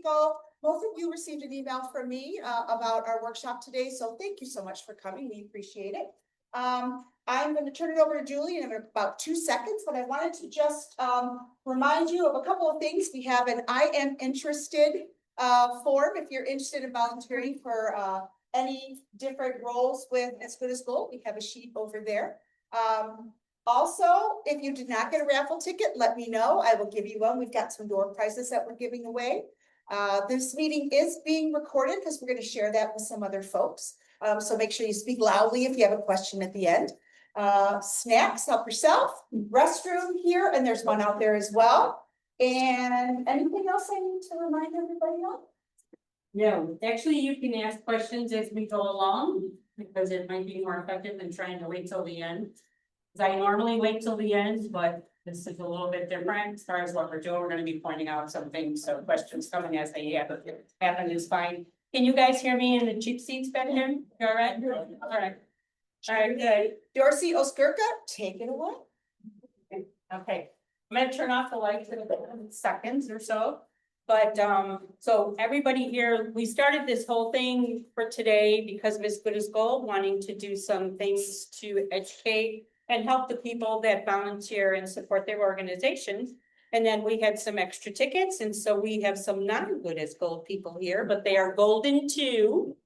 Most of you received an email from me about our workshop today, so thank you so much for coming. We appreciate it. I'm going to turn it over to Julie in about 2 seconds, but I wanted to just remind you of a couple of things. We have an I am interested form if you're interested in volunteering for any different roles with As Good as Gold. We have a sheet over there. Also, if you did not get a raffle ticket, let me know. I will give you one. We've got some door prizes that we're giving away. This meeting is being recorded because we're going to share that with some other folks. So make sure you speak loudly if you have a question at the end. Snacks, help yourself. Restroom here, and there's one out there as well. And anything else I need to remind everybody of? No, actually, you can ask questions as we go along because it might be more effective than trying to wait till the end. Because I normally wait till the end, but this is a little bit different as far as what we're doing. We're going to be pointing out some things, so questions coming as they happen is fine. Can you guys hear me in the cheap seats back there? You all right? All right. All right, good. Dorsey Oskirka, take it away. Okay, I'm gonna turn off the lights in a seconds or so. But so everybody here, we started this whole thing for today because of As Good as Gold, wanting to do some things to educate and help the people that volunteer and support their organizations. And then we had some extra tickets, and so we have some not good as gold people here, but they are golden too.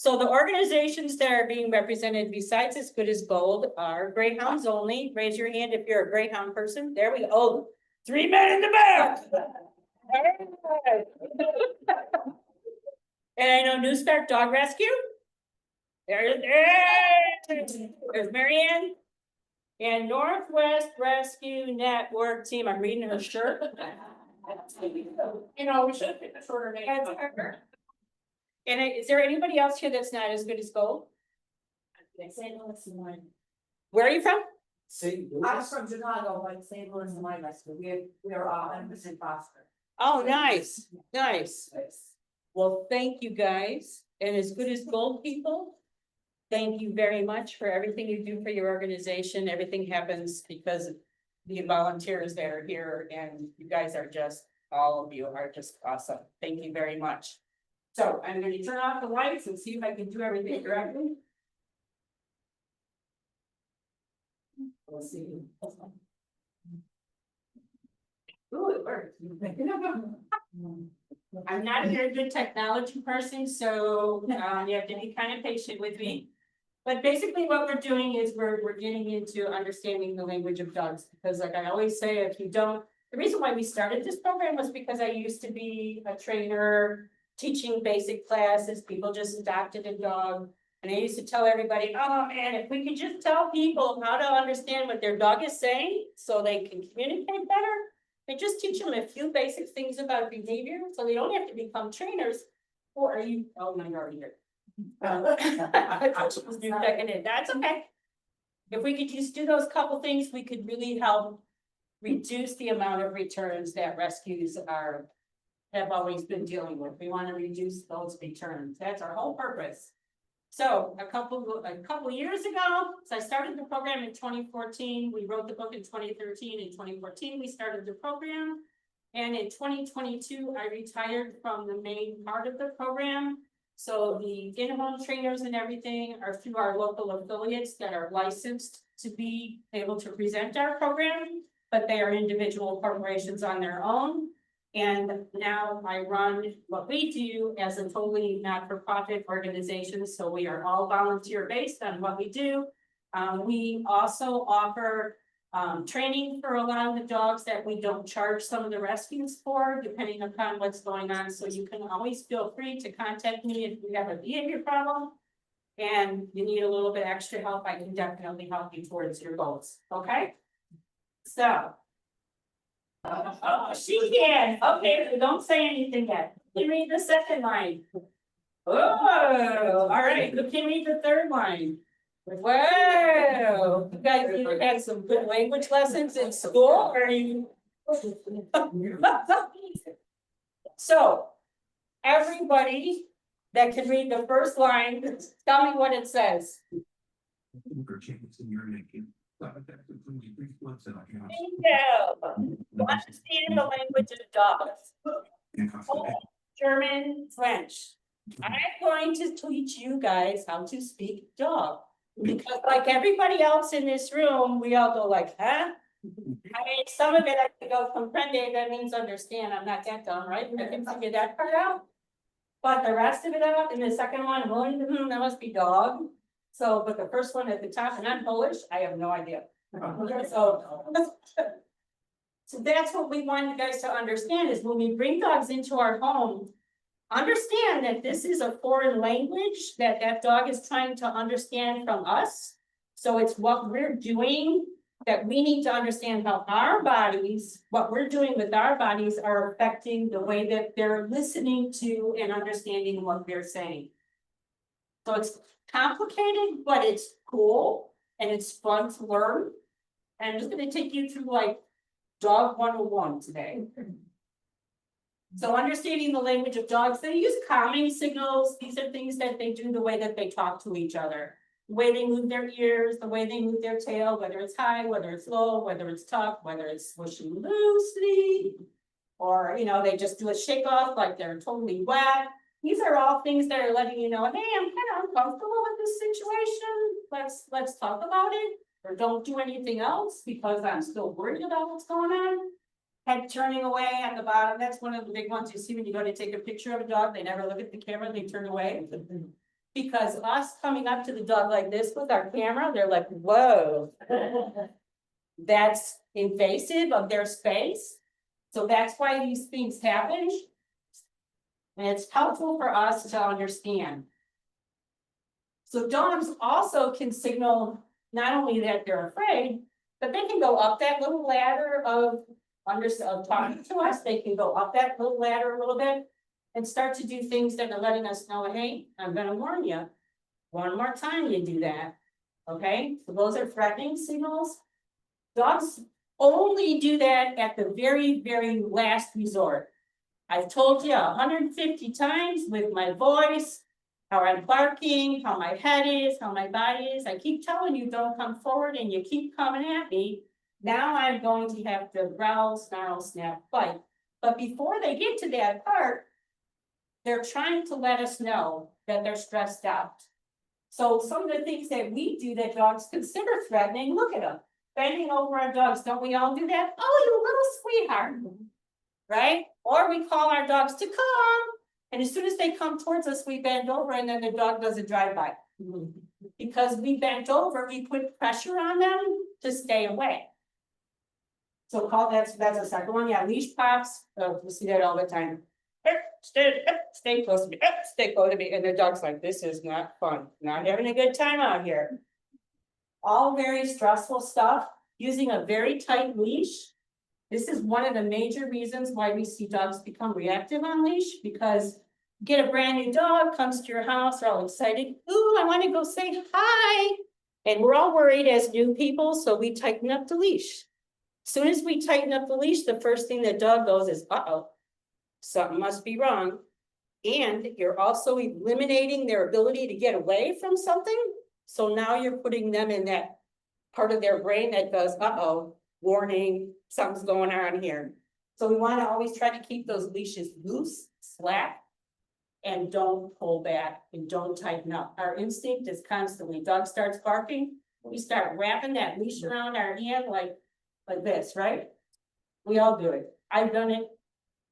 So the organizations that are being represented besides As Good as Gold are Greyhounds only. Raise your hand if you're a Greyhound person. There we go. Oh, 3 men in the back. And I know New Start Dog Rescue. There's Marianne. And Northwest Rescue Network Team. I'm reading her shirt. You know, we should pick a shorter name. And is there anybody else here that's not As Good as Gold? Where are you from? I'm from Chicago, but St. Louis and my rescue. We are all members in Foster. Oh, nice, nice. Well, thank you guys. And As Good as Gold people, thank you very much for everything you do for your organization. Everything happens because of the volunteers that are here, and you guys are just, all of you are just awesome. Thank you very much. So I'm going to turn off the lights and see if I can do everything correctly. We'll see. Ooh, it worked. I'm not a very good technology person, so you have to be kind of patient with me. But basically what we're doing is we're getting into understanding the language of dogs, because like I always say, if you don't, the reason why we started this program was because I used to be a trainer teaching basic classes. People just adopted a dog. And I used to tell everybody, oh man, if we could just tell people how to understand what their dog is saying so they can communicate better, and just teach them a few basic things about behavior so they don't have to become trainers. Or are you, oh no, you're already here. That's okay. If we could just do those couple things, we could really help reduce the amount of returns that rescues have always been dealing with. We want to reduce those returns. That's our whole purpose. So a couple years ago, so I started the program in 2014. We wrote the book in 2013. In 2014, we started the program. And in 2022, I retired from the main part of the program. So the in-home trainers and everything are through our local affiliates that are licensed to be able to present our program, but they are individual corporations on their own. And now I run what we do as a totally not-for-profit organization. So we are all volunteer based on what we do. We also offer training for a lot of the dogs that we don't charge some of the rescues for, depending upon what's going on. So you can always feel free to contact me if you have a behavior problem and you need a little bit extra help. I can definitely help you towards your goals. Okay, so. Oh, she can. Okay, so don't say anything yet. You can read the second line. Oh, all right. You can read the third line. Wow, you guys either had some good language lessons in school, or you? So, everybody that can read the first line, tell me what it says. Bingo. Understanding the language of dogs. German, French. I'm going to teach you guys how to speak dog. Because like everybody else in this room, we all go like, huh? I mean, some of it I can go comprende, that means understand, I'm not that dumb, right? I can figure that part out. But the rest of it out, and the second one, that must be dog. So, but the first one at the top, and I'm Polish, I have no idea. So that's what we want you guys to understand is when we bring dogs into our home. Understand that this is a foreign language that that dog is trying to understand from us. So it's what we're doing that we need to understand how our bodies, what we're doing with our bodies are affecting the way that they're listening to and understanding what we're saying. So it's complicated, but it's cool and it's fun to learn. And I'm just gonna take you through like dog 101 today. So understanding the language of dogs, they use calming signals. These are things that they do the way that they talk to each other. The way they move their ears, the way they move their tail, whether it's high, whether it's low, whether it's tough, whether it's swishing loosely. Or, you know, they just do a shake off like they're totally wet. These are all things that are letting you know, hey, I'm kind of uncomfortable with this situation. Let's talk about it. Or don't do anything else because I'm still worried about what's going on. Head turning away at the bottom, that's one of the big ones you see when you go to take a picture of a dog, they never look at the camera, they turn away. Because us coming up to the dog like this with our camera, they're like, whoa. That's invasive of their space. So that's why these things happen. And it's helpful for us to understand. So dogs also can signal not only that they're afraid, but they can go up that little ladder of talking to us, they can go up that little ladder a little bit and start to do things that are letting us know, hey, I'm gonna warn you. One more time you do that, okay? So those are threatening signals. Dogs only do that at the very, very last resort. I've told you 150 times with my voice, how I'm barking, how my head is, how my body is. I keep telling you, don't come forward and you keep coming at me. Now I'm going to have to growl, snarl, snap, bite. But before they get to that part, they're trying to let us know that they're stressed out. So some of the things that we do that dogs consider threatening, look at them. Bending over our dogs, don't we all do that? Oh, you little sweetheart, right? Or we call our dogs to come. And as soon as they come towards us, we bend over and then the dog does a drive-by. Because we bent over, we put pressure on them to stay away. So that's the second one, yeah, leash pops, we see that all the time. Stay close to me, stay close to me, and the dog's like, this is not fun, not having a good time out here. All very stressful stuff, using a very tight leash. This is one of the major reasons why we see dogs become reactive on leash, because get a brand new dog, comes to your house, they're all excited, ooh, I wanna go say hi. And we're all worried as new people, so we tighten up the leash. Soon as we tighten up the leash, the first thing the dog goes is, uh-oh, something must be wrong. And you're also eliminating their ability to get away from something. So now you're putting them in that part of their brain that goes, uh-oh, warning, something's going on here. So we want to always try to keep those leashes loose, slack, and don't pull back and don't tighten up. Our instinct is constantly, dog starts barking, we start wrapping that leash around our hand like this, right? We all do it. I've done it.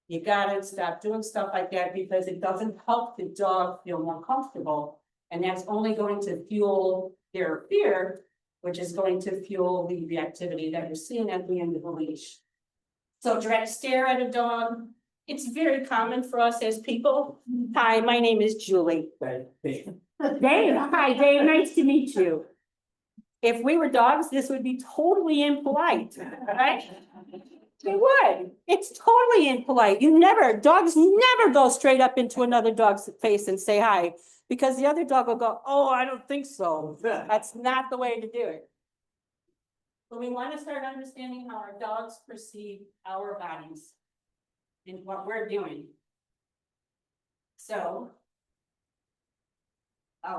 You gotta stop doing stuff like that because it doesn't help the dog feel more comfortable. And that's only going to fuel their fear, which is going to fuel the reactivity that you're seeing at the end of the leash. So direct stare at a dog. It's very common for us as people. Hi, my name is Julie. Dave, hi, Dave, nice to meet you. If we were dogs, this would be totally impolite, right? It would. It's totally impolite. Dogs never go straight up into another dog's face and say hi, because the other dog will go, oh, I don't think so. That's not the way to do it. But we want to start understanding how our dogs perceive our bodies and what we're doing. So,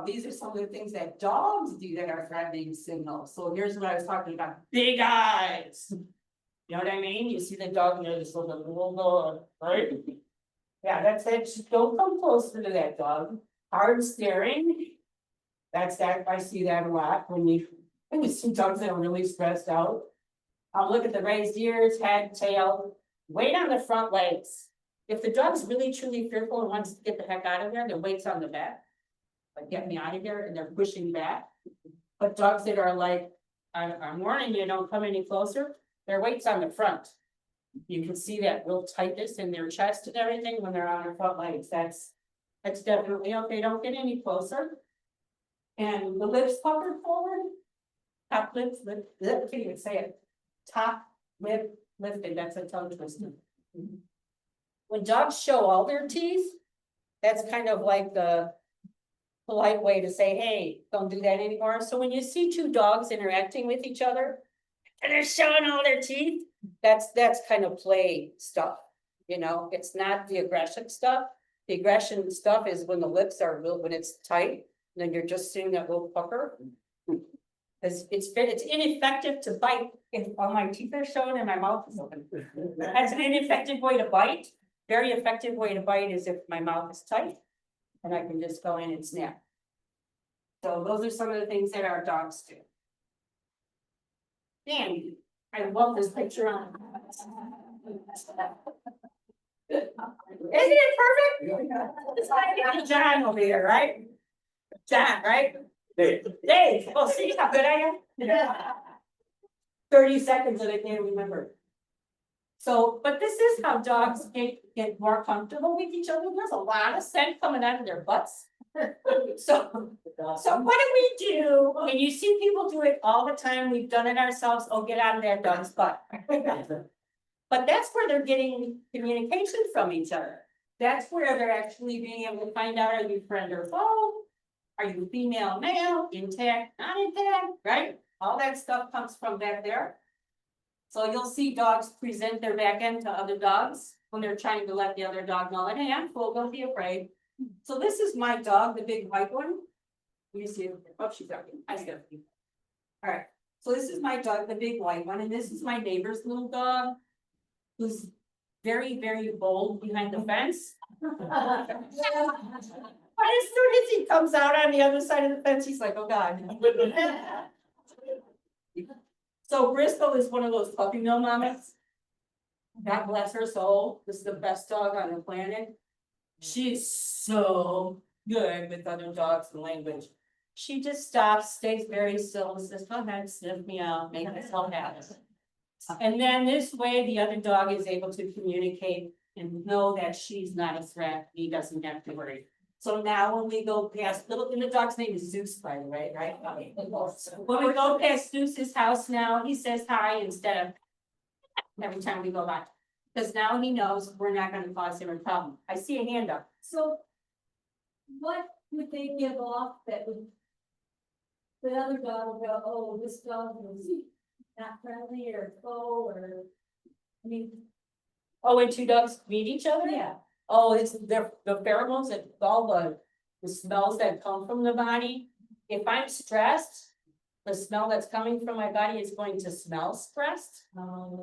these are some of the things that dogs do that are threatening signals. So here's what I was talking about, big eyes. You know what I mean? You see the dog and they're just little, right? Yeah, that's it. Just don't come closer to that dog. Hard staring. That's that. I see that a lot when you see dogs that are really stressed out. I'll look at the raised ears, head, tail, weight on the front legs. If the dog's really truly fearful and wants to get the heck out of there, the weight's on the back. Like, get me out of here, and they're pushing back. But dogs that are like, I'm warning you, don't come any closer, their weight's on the front. You can see that real tightness in their chest and everything when they're on their front legs. That's definitely okay. Don't get any closer. And the lips puckered forward. Top lips, lip, can't even say it. Top lip lifted, that's a tongue twister. When dogs show all their teeth, that's kind of like the polite way to say, hey, don't do that anymore. So when you see two dogs interacting with each other and they're showing all their teeth, that's kind of play stuff. You know, it's not the aggression stuff. The aggression stuff is when the lips are real, when it's tight, and then you're just seeing that little pucker. Because it's ineffective to bite if all my teeth are showing and my mouth is open. That's an ineffective way to bite. Very effective way to bite is if my mouth is tight and I can just go in and snap. So those are some of the things that our dogs do. Damn, I love this picture on. Isn't it perfect? It's like John over here, right? John, right? Dave, well, see how good I am? 30 seconds and I can't remember. So, but this is how dogs get more comfortable with each other. There's a lot of scent coming out of their butts. So what do we do? And you see people do it all the time. We've done it ourselves. Oh, get out of that dog's butt. But that's where they're getting communication from each other. That's where they're actually being able to find out, are you friend or foe? Are you female, male, intact, not intact, right? All that stuff comes from back there. So you'll see dogs present their back end to other dogs when they're trying to let the other dog know that, hey, I'm cool, don't be afraid. So this is my dog, the big white one. You see it? Oh, she's out here. I see her. All right. So this is my dog, the big white one, and this is my neighbor's little dog, who's very, very bold behind the fence. But as soon as he comes out on the other side of the fence, he's like, oh God. So Bristol is one of those puppy mill mamas. God bless her soul. This is the best dog on the planet. She's so good with other dogs and language. She just stops, stays very still, and says, go ahead, sniff me out, make myself happy. And then this way, the other dog is able to communicate and know that she's not a threat. He doesn't have to worry. So now when we go past and the dog's name is Zeus, by the way, right? When we go past Zeus's house now, he says hi instead of every time we go by. Because now he knows we're not gonna cause him a problem. I see a hand up. So what would they give off that would the other dog would go, oh, this dog is not friendly or foe or, I mean, Oh, when two dogs meet each other? yeah. Oh, it's the pheromones and all the smells that come from the body. If I'm stressed, the smell that's coming from my body is going to smell stressed.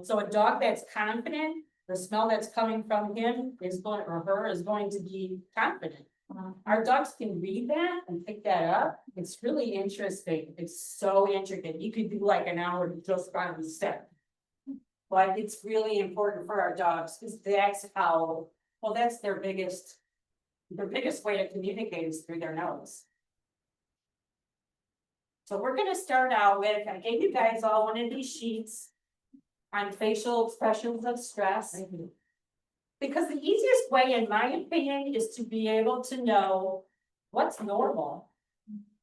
So a dog that's confident, the smell that's coming from him is going, or her is going to be confident. Our dogs can read that and pick that up. It's really interesting. It's so intricate. You could do like an hour just on the step. But it's really important for our dogs because that's how, well, that's their biggest way to communicate is through their nose. So we're gonna start out with, I gave you guys all one of these sheets on facial expressions of stress. Because the easiest way, in my opinion, is to be able to know what's normal.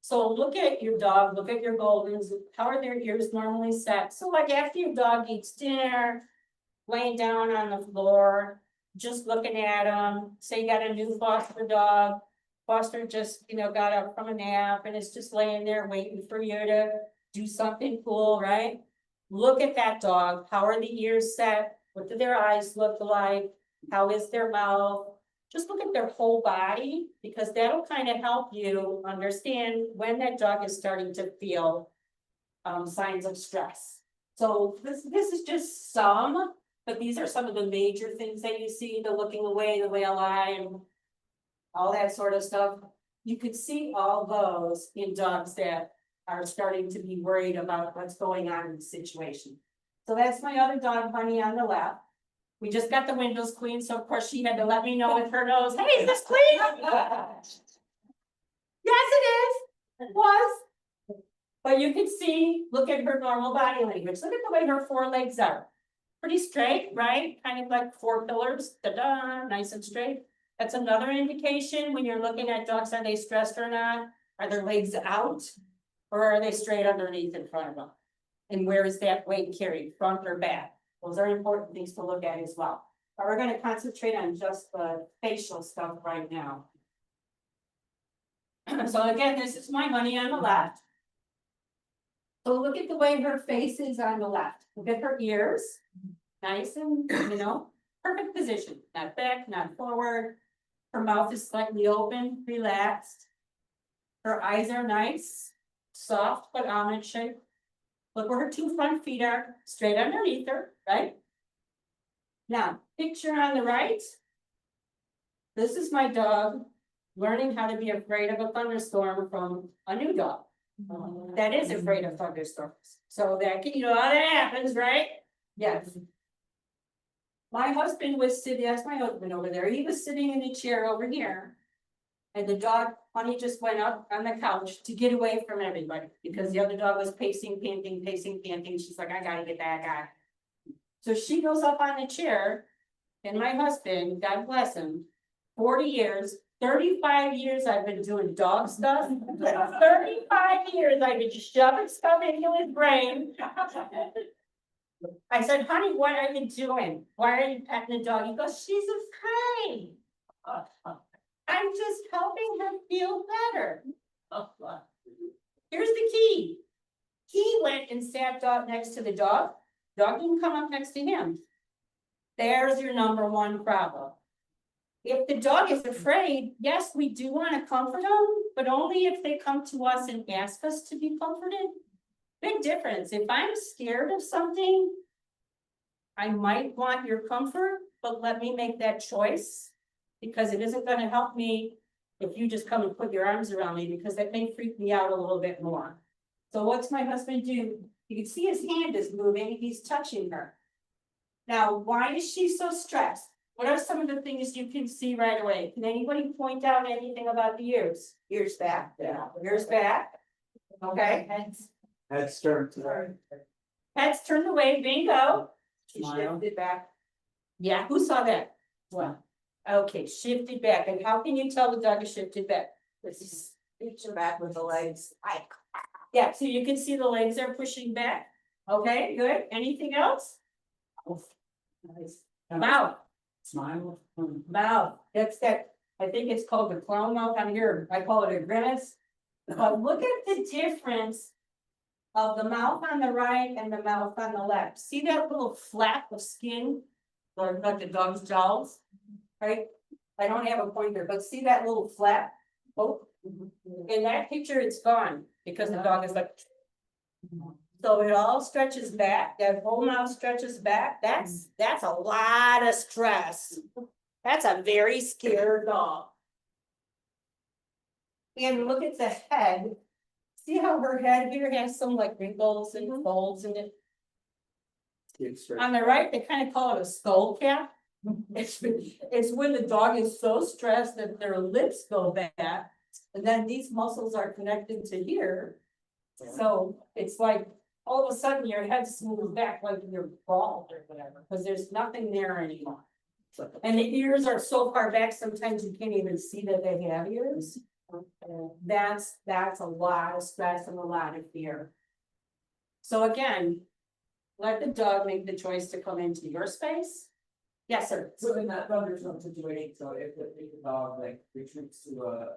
So look at your dog, look at your Goldens, how are their ears normally set? So like after your dog eats dinner, laying down on the floor, just looking at them, say you got a new foster dog. Foster just, got up from a nap and is just laying there waiting for you to do something cool, right? Look at that dog. How are the ears set? What do their eyes look like? How is their mouth? just look at their whole body, because that'll kind of help you understand when that dog is starting to feel signs of stress. So this is just some, but these are some of the major things that you see, the looking away, the whale eye, and all that sort of stuff. You could see all those in dogs that are starting to be worried about what's going on in the situation. So that's my other dog, Honey, on the left. We just got the windows cleaned, so of course she had to let me know with her nose, hey, is this clean? Yes, it is. It was. But you can see, look at her normal body language. Look at the way her forelegs are. Pretty straight, right? Kind of like 4 pillars, da-da, nice and straight. That's another indication when you're looking at dogs, are they stressed or not? Are their legs out? Or are they straight underneath in front of them? And where is that weight carried, front or back? Those are important things to look at as well. But we're gonna concentrate on just the facial stuff right now. So again, this is my Honey on the left. So look at the way her face is on the left. Look at her ears. Nice and, perfect position. Not back, not forward. Her mouth is slightly open, relaxed. Her eyes are nice, soft but almond shaped. Look where her 2 front feet are, straight underneath her, right? Now, picture on the right. This is my dog learning how to be afraid of a thunderstorm from a new dog that is afraid of thunderstorms. So that happens, right? Yes. My husband was sitting, that's my husband over there, he was sitting in a chair over here. And the dog, Honey, just went up on the couch to get away from everybody, because the other dog was pacing, panting. She's like, I gotta get that guy. So she goes up on the chair, and my husband, God bless him, 40 years, 35 years I've been doing dog stuff. 35 years I've been shoving stuff into his brain. I said, Honey, what are you doing? Why are you petting the dog? He goes, she's afraid. I'm just helping her feel better. Here's the key. He went and sat up next to the dog. Dog didn't come up next to him. There's your number 1 problem. If the dog is afraid, yes, we do want to comfort them, but only if they come to us and ask us to be comforted. Big difference. If I'm scared of something, I might want your comfort, but let me make that choice, because it isn't going to help me if you just come and put your arms around me, because that may freak me out a little bit more. So what's my husband do? You can see his hand is moving. He's touching her. Now, why is she so stressed? What are some of the things you can see right away? Can anybody point out anything about the ears? Ears back. Yeah. Ears back. Okay. Head's turned. Heads turned away. Bingo. She shifted back. Yeah, who saw that? Well, okay, shifted back. And how can you tell the dog is shifted back? Reach her back with the legs. Yeah, so you can see the legs are pushing back. Okay, good. Anything else? Nice. Mouth, Smile. mouth. That's that. I think it's called the clown mouth on here. I call it a grimace. But look at the difference of the mouth on the right and the mouth on the left. See that little flap of skin? Like the dog's jowls, right? I don't have a pointer, but see that little flap? Oh, in that picture, it's gone because the dog is like. So it all stretches back, that whole mouth stretches back. That's a lot of stress. That's a very scared dog. And look at the head. See how her head here has some like wrinkles and folds in it? On the right, they kind of call it a skull cap. It's when the dog is so stressed that their lips go back. And then these muscles are connected to here. So it's like all of a sudden your head smooths back like you're bald or whatever, because there's nothing there anymore. And the ears are so far back, sometimes you can't even see that they have ears. That's a lot of stress and a lot of fear. So again, let the dog make the choice to come into your space. Yes, sir. So in that thunderstorm situation, so if the dog like retreats to a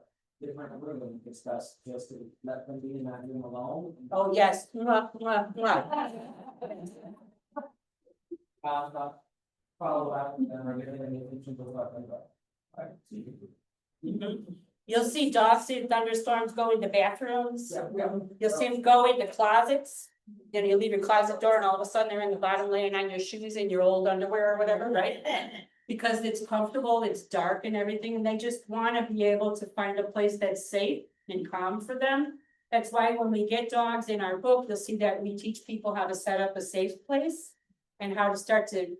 different room and discuss, just to let them be in that room alone. Oh, yes. Mwah, mwah, mwah. Follow up and everything, attention to what. You'll see dogs in thunderstorms go into bathrooms. Yeah. You'll see them go into closets. Then you leave your closet door and all of a sudden they're in the bottom laying on your shoes and your old underwear or whatever, right? Because it's comfortable, it's dark and everything, and they just wanna be able to find a place that's safe and calm for them. That's why when we get dogs in our book, you'll see that we teach people how to set up a safe place. And how to start to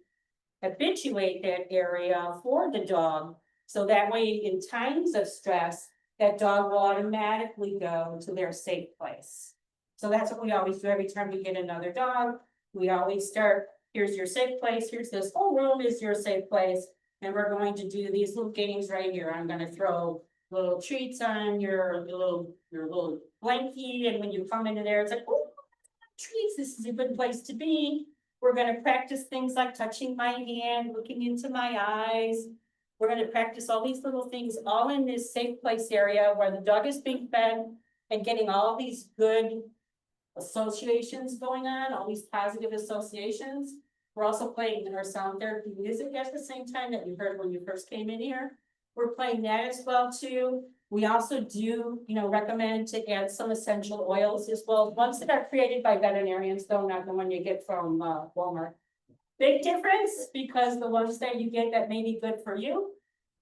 habituate that area for the dog. So that way, in times of stress, that dog will automatically go to their safe place. So that's what we always do every time we get another dog. We always start, here's your safe place, here's this whole room is your safe place. And we're going to do these little games right here. I'm gonna throw little treats on your little blankie, and when you come into there, it's like, oh, treats, this is a good place to be. We're gonna practice things like touching my hand, looking into my eyes. We're gonna practice all these little things all in this safe place area where the dog is being fed and getting all these good associations going on, all these positive associations. We're also playing our sound therapy music at the same time that you heard when you first came in here. We're playing that as well too. We also do, recommend to add some essential oils as well, ones that are created by veterinarians, though not the one you get from Walmart. Big difference, because the ones that you get that may be good for you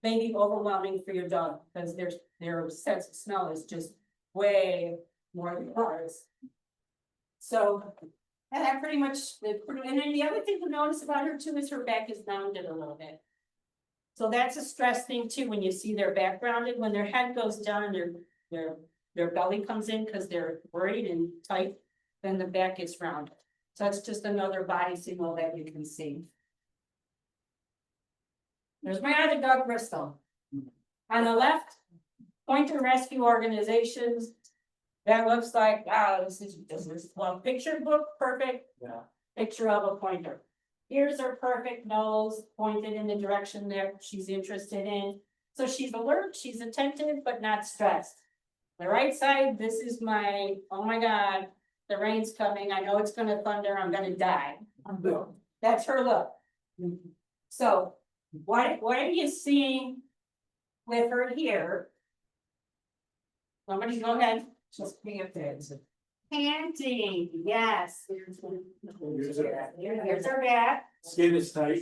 may be overwhelming for your dog, because their sense of smell is just way more than ours. So, and that pretty much, and then the other thing to notice about her too is her back is rounded a little bit. So that's a stress thing too, when you see their back rounded, when their head goes down, their belly comes in because they're worried and tight, then the back gets rounded. So that's just another body signal that you can see. There's my other dog, Bristol. On the left, Pointer Rescue Organizations. That looks like, this is well, picture book, perfect. Yeah. Picture of a pointer. Here's her perfect nose pointed in the direction that she's interested in. So she's alert, she's attentive, but not stressed. The right side, this is my, oh my God, the rain's coming, I know it's gonna thunder, I'm gonna die. That's her look. So, what are you seeing with her here? Somebody go ahead. Just panting. Panting, yes. Here's her- Here's her back. Skin is tight.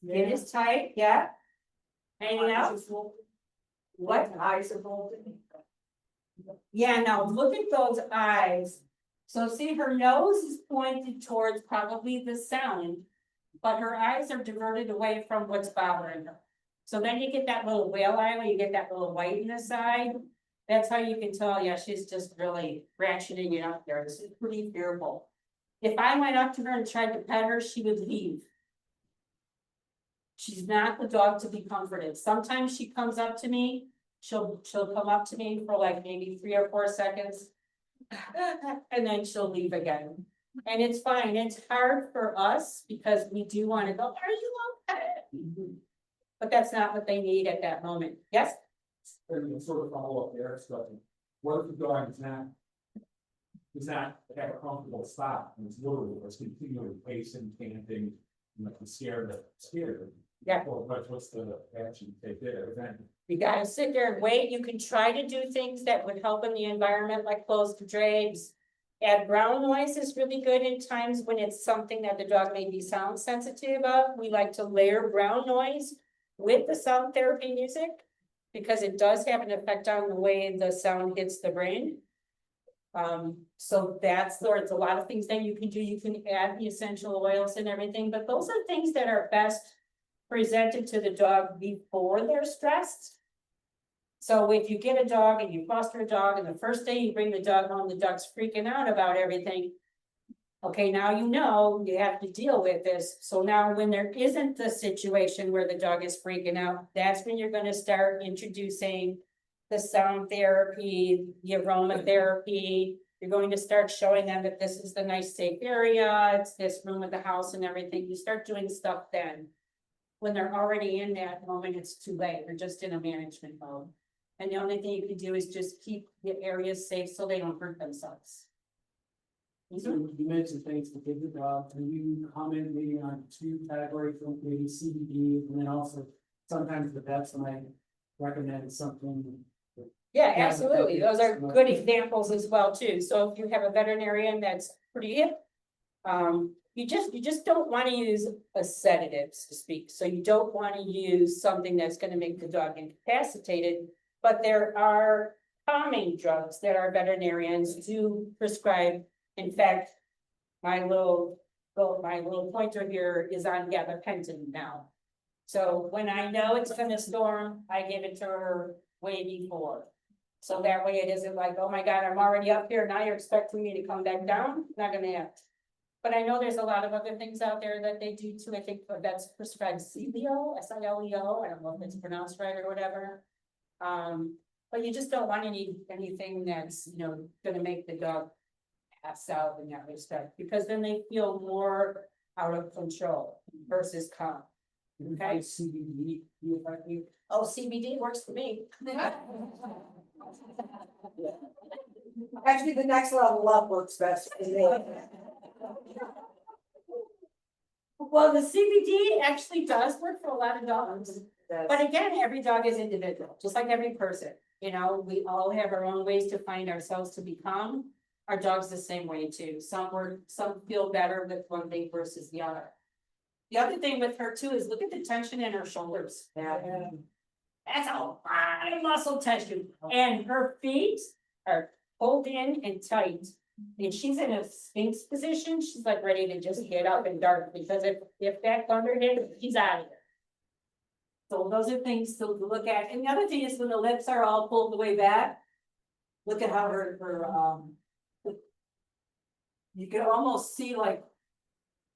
It is tight, yeah. Anything else? What? Eyes are bolted. Yeah, now look at those eyes. So see, her nose is pointed towards probably the sound, but her eyes are diverted away from what's bothering her. So then you get that little whale eye, where you get that little white in the side. That's how you can tell, yeah, she's just really ratcheting it up there. This is pretty fearful. If I went up to her and tried to pet her, she would leave. She's not the dog to be comforted. Sometimes she comes up to me, she'll come up to me for like maybe 3 or 4 seconds. And then she'll leave again. And it's fine. It's hard for us because we do want to go, are you okay? But that's not what they need at that moment. Yes? And sort of follow up Eric's question. What if the dog is not at a comfortable spot, and it's literally, it's continually pacing, panting, and like scared. Yeah. Well, what's the action you take there, then? You gotta sit there and wait. You can try to do things that would help in the environment, like close the drapes. Add brown noise is really good in times when it's something that the dog may be sound sensitive of. We like to layer brown noise with the sound therapy music, because it does have an effect on the way the sound hits the brain. So there's a lot of things that you can do. You can add the essential oils and everything, but those are things that are best presented to the dog before they're stressed. So if you get a dog and you foster a dog, and the first day you bring the dog home, the dog's freaking out about everything. Okay, now you have to deal with this. So now when there isn't the situation where the dog is freaking out, that's when you're gonna start introducing the sound therapy, the aromatherapy. You're going to start showing them that this is the nice safe area, it's this room of the house and everything. You start doing stuff then. When they're already in that moment, it's too late. They're just in a management mode. And the only thing you can do is just keep the areas safe so they don't hurt themselves. So you mentioned things to give the dog, can you comment maybe on 2 categories, from maybe CBD, and then also sometimes the vets might recommend something. Yeah, Yeah, absolutely. that Those are is- good examples as well too. So if you have a veterinarian that's pretty hip. You just don't want to use a sedative, so to speak. So you don't want to use something that's going to make the dog incapacitated. But there are calming drugs that our veterinarians do prescribe. In fact, my little pointer here is on gabapentin now. So when I know it's gonna storm, I give it to her way before. So that way it isn't like, oh my God, I'm already up here, now you're expecting me to come back down, not gonna happen. But I know there's a lot of other things out there that they do too, I think that's prescribed Sileo, Sileo, I don't know if it's pronounced right or whatever. But you just don't want anything that's, you know, gonna make the dog pass out in that respect, because then they feel more out of control versus calm. Okay. CBD, you like you. Oh, CBD works for me. Actually, the next level up works best for me. Well, the CBD actually does work for a lot of dogs, but again, every dog is individual, just like every person. You know, we all have our own ways to find ourselves to be calm. Our dog's the same way too. Some feel better with one thing versus the other. The other thing with her too is look at the tension in her shoulders. That's a lot of muscle tension, and her feet are pulled in and tight. If she's in a sphinx position, she's like ready to just get up and dart, because if that thunder hits, she's out of there. So those are things to look at, and the other thing is when the lips are all pulled the way back. Look at how her you can almost see like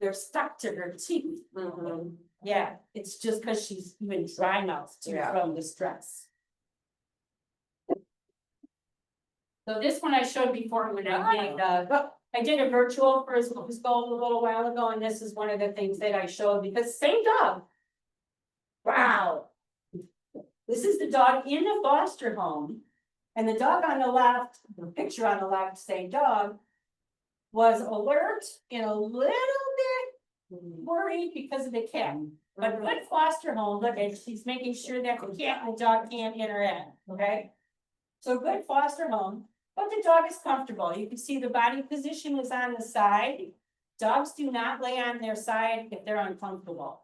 they're stuck to her teeth. Yeah, it's just because she's even dry mouth too Yeah. from the stress. So this one I showed before when I did a virtual for his goal a little while ago, and this is one of the things that I showed, because same dog. Wow. This is the dog in the foster home, and the dog on the left, the picture on the left, same dog, was alert and a little bit worried because of the cat. But good foster home, look, and she's making sure that the cat and the dog can't interact, okay? So good foster home, but the dog is comfortable. You can see the body position is on the side. Dogs do not lay on their side if they're uncomfortable.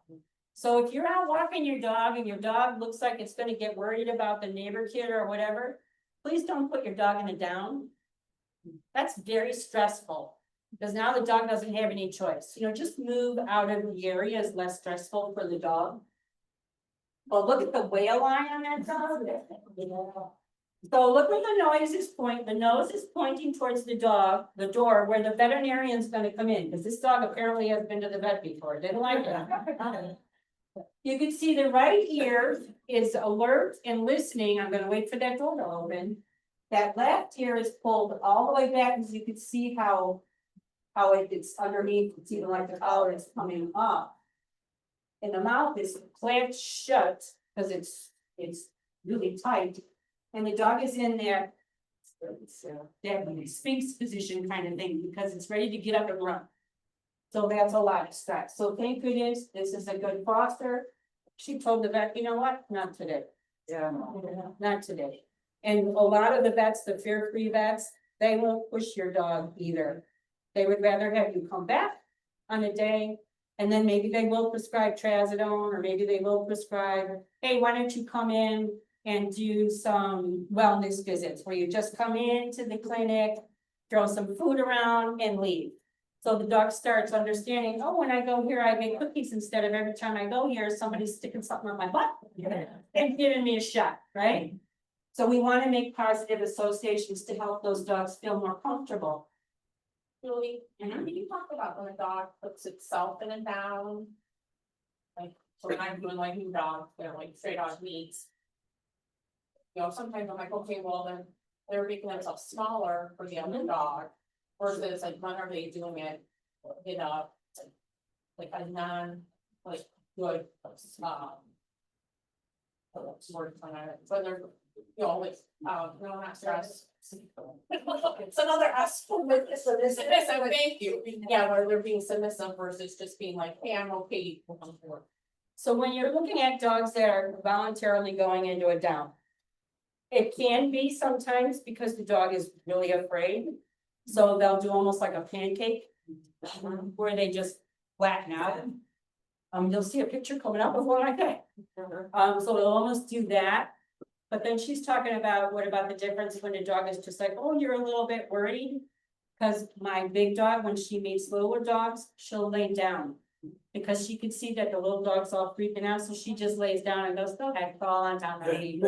So if you're out walking your dog and your dog looks like it's gonna get worried about the neighbor kid or whatever, please don't put your dog in a down. That's very stressful, because now the dog doesn't have any choice. You know, just move out of the area is less stressful for the dog. Well, look at the whale line on that dog. So look where the nose is pointing. The nose is pointing towards the dog, the door where the veterinarian's gonna come in, because this dog apparently has been to the vet before, didn't like it. You can see the right ear is alert and listening. I'm gonna wait for that door to open. That left ear is pulled all the way back, as you can see how it's underneath, it's even like the collar is coming up. And the mouth is clamped shut, because it's really tight, and the dog is in there. That sphinx position kind of thing, because it's ready to get up and run. So that's a lot of stress. So thank goodness, this is a good foster. She told the vet, you know what, not today. Yeah. Not today. And a lot of the vets, the fear-free vets, they won't push your dog either. They would rather have you come back on a day, and then maybe they will prescribe trazodone, or maybe they will prescribe, hey, why don't you come in and do some wellness visits, where you just come into the clinic, throw some food around and leave. So the dog starts understanding, oh, when I go here, I make cookies instead of every time I go here, somebody's sticking something on my butt and giving me a shot, right? So we want to make positive associations to help those dogs feel more comfortable. Julie, and then you talk about when a dog puts itself in a down. Like, so when I'm doing like new dogs, they're like straight on meats. You know, sometimes I'm like, okay, well, then they're making themselves smaller for the other dog. Versus like, when are they doing it in a, like a non, like, good, word on it, so they're, you know, like, no, not stress. It's another aspect of this, thank you, yeah, where they're being submissive versus just being like, hey, I'm okay. So when you're looking at dogs that are voluntarily going into a down. It can be sometimes because the dog is really afraid. So they'll do almost like a pancake. Where they just flatten out. You'll see a picture coming up of one like that. So they'll almost do that. But then she's talking about, what about the difference when the dog is just like, oh, you're a little bit worried? Cause my big dog, when she meets littler dogs, she'll lay down. Because she can see that the little dog's all freaking out, so she just lays down and goes, go ahead, fall on top of me.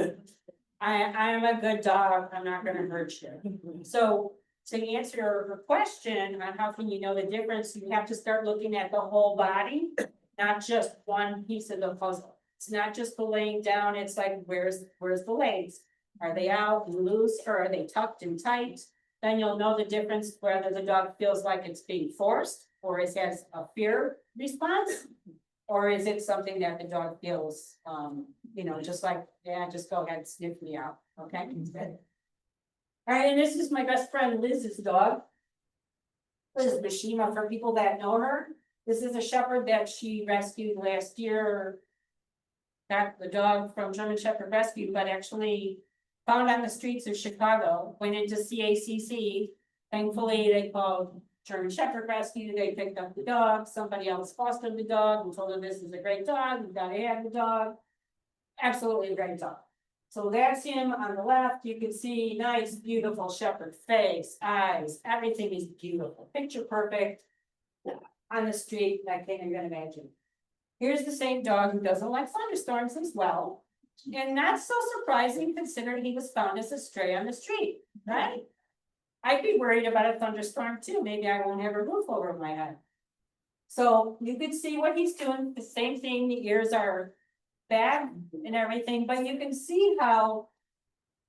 I am a good dog, I'm not gonna hurt you. So to answer her question on how can you know the difference, you have to start looking at the whole body, not just one piece of the puzzle. It's not just the laying down, it's like, where's the legs? Are they out and loose, or are they tucked and tight? Then you'll know the difference whether the dog feels like it's being forced, or it has a fear response. Or is it something that the dog feels, just like, yeah, just go ahead, sniff me out, okay? All right, and this is my best friend Liz's dog. Liz Mishima, for people that know her. This is a shepherd that she rescued last year. Got the dog from German Shepherd Rescue, but actually found on the streets of Chicago, went into CACC. Thankfully, they called German Shepherd Rescue, they picked up the dog, somebody else fostered the dog and told her this is a great dog, you gotta have the dog. Absolutely a great dog. So that's him on the left, you can see nice, beautiful shepherd face, eyes, everything is beautiful, picture perfect. On the street, I can't even imagine. Here's the same dog who doesn't like thunderstorms as well. And not so surprising considering he was found as a stray on the street, right? I'd be worried about a thunderstorm too, maybe I won't have a roof over my head. So you can see what he's doing, the same thing, the ears are back and everything, but you can see how.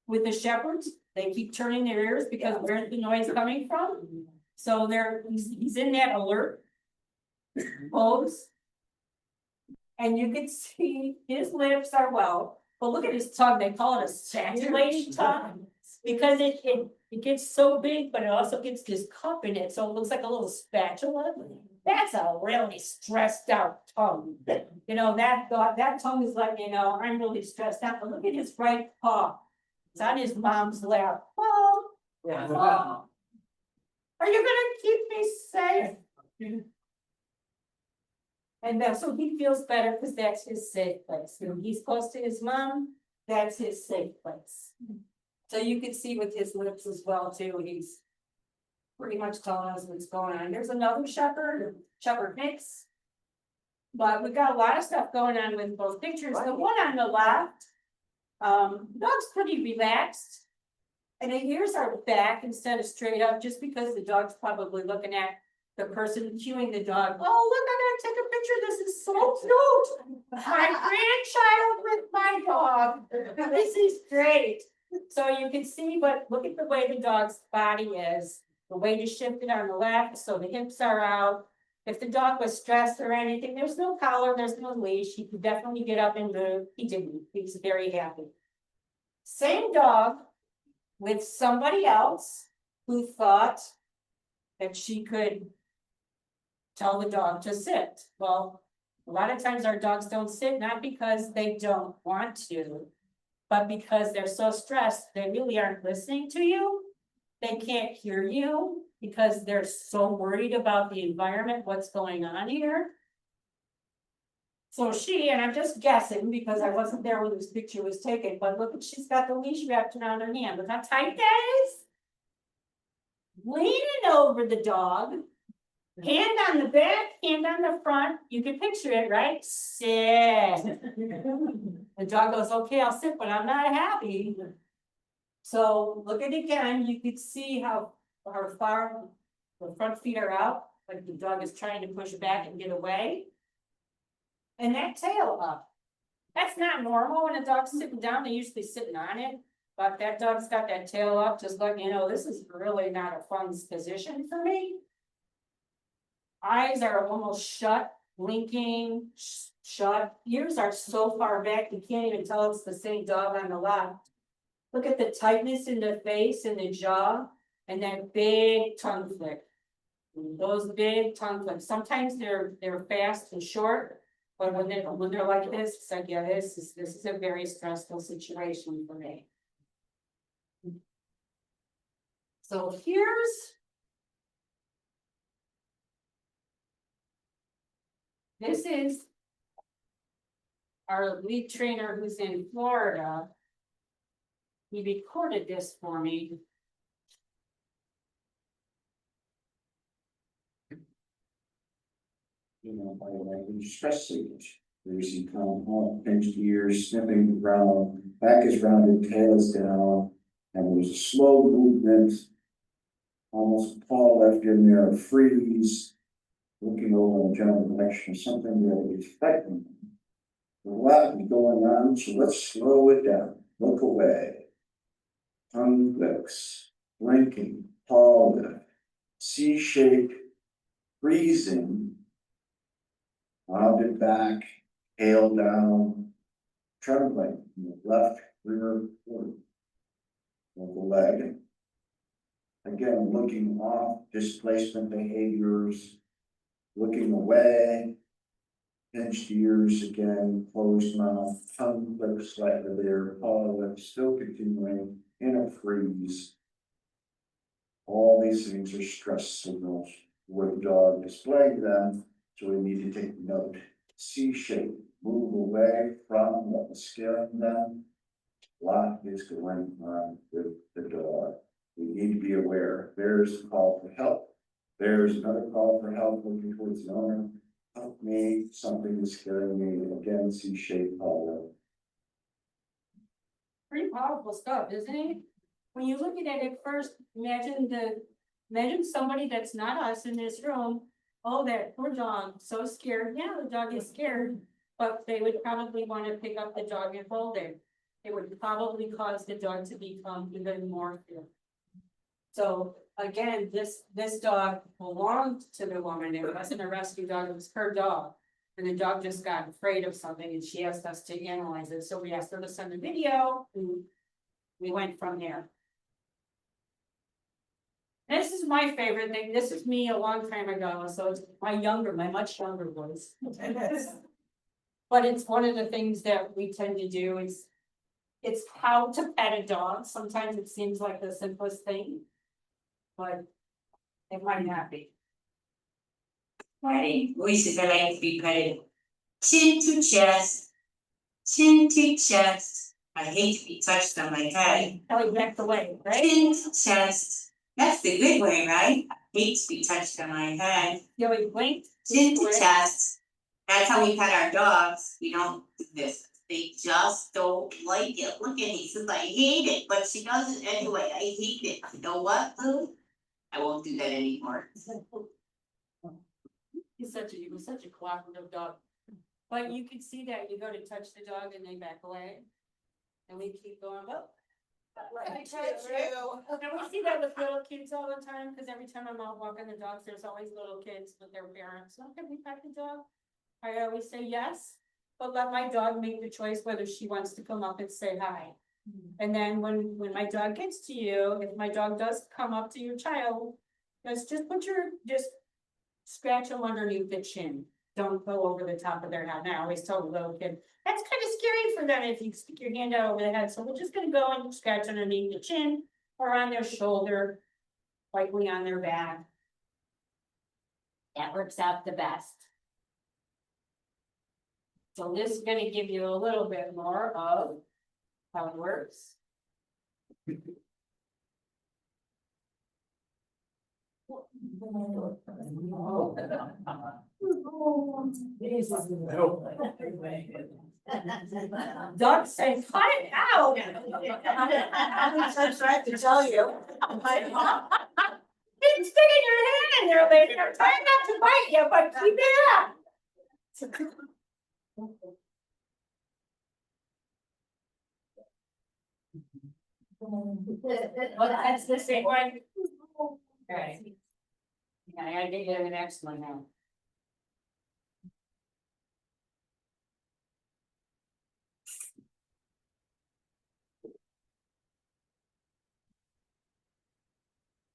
With the shepherds, they keep turning their ears because where's the noise coming from? So he's in that alert pose. And you can see his lips are but look at his tongue, they call it a saturating tongue. Because it gets so big, but it also gets this cup in it, so it looks like a little spatula. That's a really stressed out tongue. That tongue is like, I'm really stressed out, but look at his right paw. It's on his mom's lap. Oh, oh. Are you gonna keep me safe? And so he feels better because that's his safe place. When he's close to his mom, that's his safe place. So you can see with his lips as well too, he's pretty much telling us what's going on. There's another shepherd mix. But we've got a lot of stuff going on with both pictures. The one on the left, dog's pretty relaxed. And the ears are back instead of straight up, just because the dog's probably looking at the person cueing the dog. Oh, look, I'm gonna take a picture. This is so cute. My grandchild with my dog. This is great. So you can see, but look at the way the dog's body is. The way to shift it on the left, so the hips are out. If the dog was stressed or anything, there's no collar, there's no leash. He could definitely get up and move. He didn't. He's very happy. Same dog with somebody else who thought that she could tell the dog to sit. Well, a lot of times our dogs don't sit, not because they don't want to, but because they're so stressed, they really aren't listening to you. They can't hear you because they're so worried about the environment, what's going on here. So and I'm just guessing because I wasn't there when this picture was taken, but look, she's got the leash wrapped around her hand. Look how tight that is. Leaning over the dog, hand on the back, hand on the front. You can picture it, right? Sit. The dog goes, okay, I'll sit, but I'm not happy. So look at it again. You can see how her the front feet are out, like the dog is trying to push back and get away. And that tail up. That's not normal when a dog's sitting down, they're usually sitting on it. But that dog's got that tail up, just like, this is really not a fun position for me. Eyes are almost shut, blinking, shut. Ears are so far back, you can't even tell it's the same dog on the left. Look at the tightness in the face and the jaw, and that big tongue flick. Those big tongue flicks. Sometimes they're fast and short. But when they're like this, it's like, yeah, this is a very stressful situation for me. So this is our lead trainer who's in Florida. He recorded this for me. You know, by language, stress signals. Racing come home, pinched ears, sniffing the ground, back is rounded, tail is down, and there's a slow movement. Almost paw left in there, a freeze, looking over in the general direction, something that is affecting. A lot is going on, so let's slow it down, look away. Tongue flicks, blinking, paw lift, C-shaped, freezing. Rounded back, tail down, trembling in the left rear quarter of the leg. Again, looking off, displacement behaviors, looking away, pinched ears again, closed mouth, tongue flips slightly there, paw lips still continuing in a freeze. All these things are stress signals with the dog displaying them. So we need to take note. C shape, move away from, let the skin them. A lot is going on with the dog. We need to be aware. There's a call for help. There's another call for help looking towards the owner. Help me, something is scaring me. Again, C shape hollow. Pretty powerful stuff, isn't it? When you look at it at first, imagine somebody that's not us in this room. Oh, that poor dog, so scared. Yeah, the dog is scared, but they would probably want to pick up the dog and hold it. It would probably cause the dog to become even more fearful. So again, this dog belonged to the woman. It wasn't a rescue dog, it was her dog. And the dog just got afraid of something and she asked us to analyze it. So we asked her to send a video and we went from there. This is my favorite thing. This is me a long time ago, so it's my much younger voice. But it's one of the things that we tend to do is, it's how to pet a dog. Sometimes it seems like the simplest thing, but it might not be. Right, voices that like to be petted. Chin to chest, chin to chest. I hate to be touched on my head. Kelly back the way, right? Chin to chest. That's the good way, right? I hate to be touched on my head. Kelly blinked. Chin to chest. That's how we pet our dogs. We don't do this. They just don't like it. Look at me, says I hate it, but she does it anyway. I hate it. You know what, Lou? I won't do that anymore. He was such a cooperative dog. But you can see that you go to touch the dog and they back away. And we keep going, well. Let me touch you. And we see that with little kids all the time, because every time I'm out walking the dogs, there's always little kids with their parents. So can we pet the dog? I always say yes, but let my dog make the choice whether she wants to come up and say hi. And then when my dog gets to you, if my dog does come up to your child, just scratch them underneath the chin. Don't go over the top of their head. And I always tell the little kid, that's kind of scary for them if you stick your hand out over the head. So we're just gonna go and scratch underneath the chin or on their shoulder, likely on their back. That works out the best. So this is gonna give you a little bit more of how it works. Doug said, cut it out. I'm trying to tell you. It's sticking your hand in there, lady. I'm trying not to bite you, but keep it up. Well, that's the same one. Okay. Yeah, I gotta get you the next one now.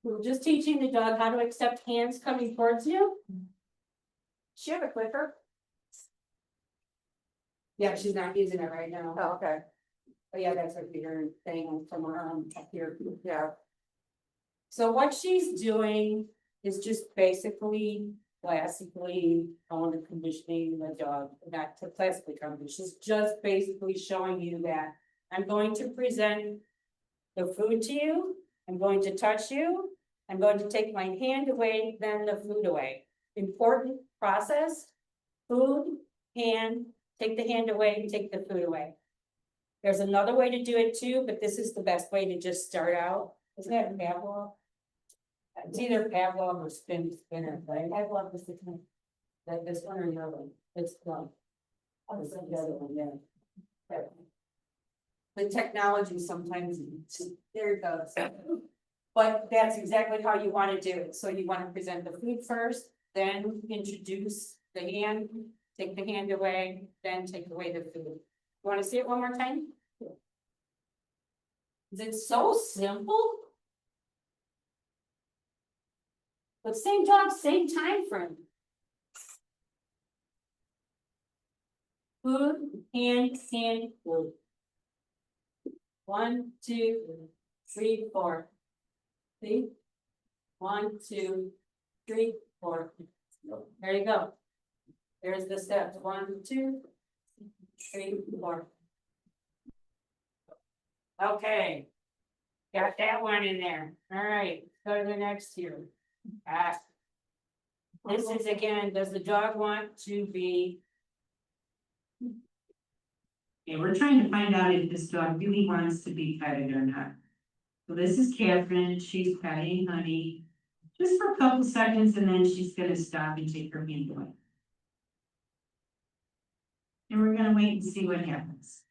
We're just teaching the dog how to accept hands coming towards you. She have a clicker. Yeah, she's not using it right now. Oh, okay, But yeah, that's what you're saying from her up here. yeah. So what she's doing is just basically classically on the conditioning the dog, not to classically condition. She's just basically showing you that I'm going to present the food to you, I'm going to touch you, I'm going to take my hand away, then the food away. Important process, food, hand, take the hand away, take the food away. There's another way to do it too, but this is the best way to just start out. Isn't that Pavlov? It's either Pavlov or Spinner, right? Pavlov is the kind. Like this one or the other one, it's one. Oh, it's the other one, yeah. Okay. The technology sometimes, there it goes. But that's exactly how you wanna do it, so you wanna present the food first, then introduce the hand, take the hand away, then take away the food. Want to see it one more time? Is it so simple? But same dog, same time frame. Food, hand, food. 1, 2, 3, 4. See? 1, 2, 3, 4. There you go. There's the steps. 1, 2, 3, 4. Okay. Got that one in there. All right, go to the next here. This is again, does the dog want to be? Okay, we're trying to find out if this dog really wants to be petted or not. So this is Catherine, she's petting Honey, just for a couple seconds, and then she's gonna stop and take her hand away. And we're gonna wait and see what happens.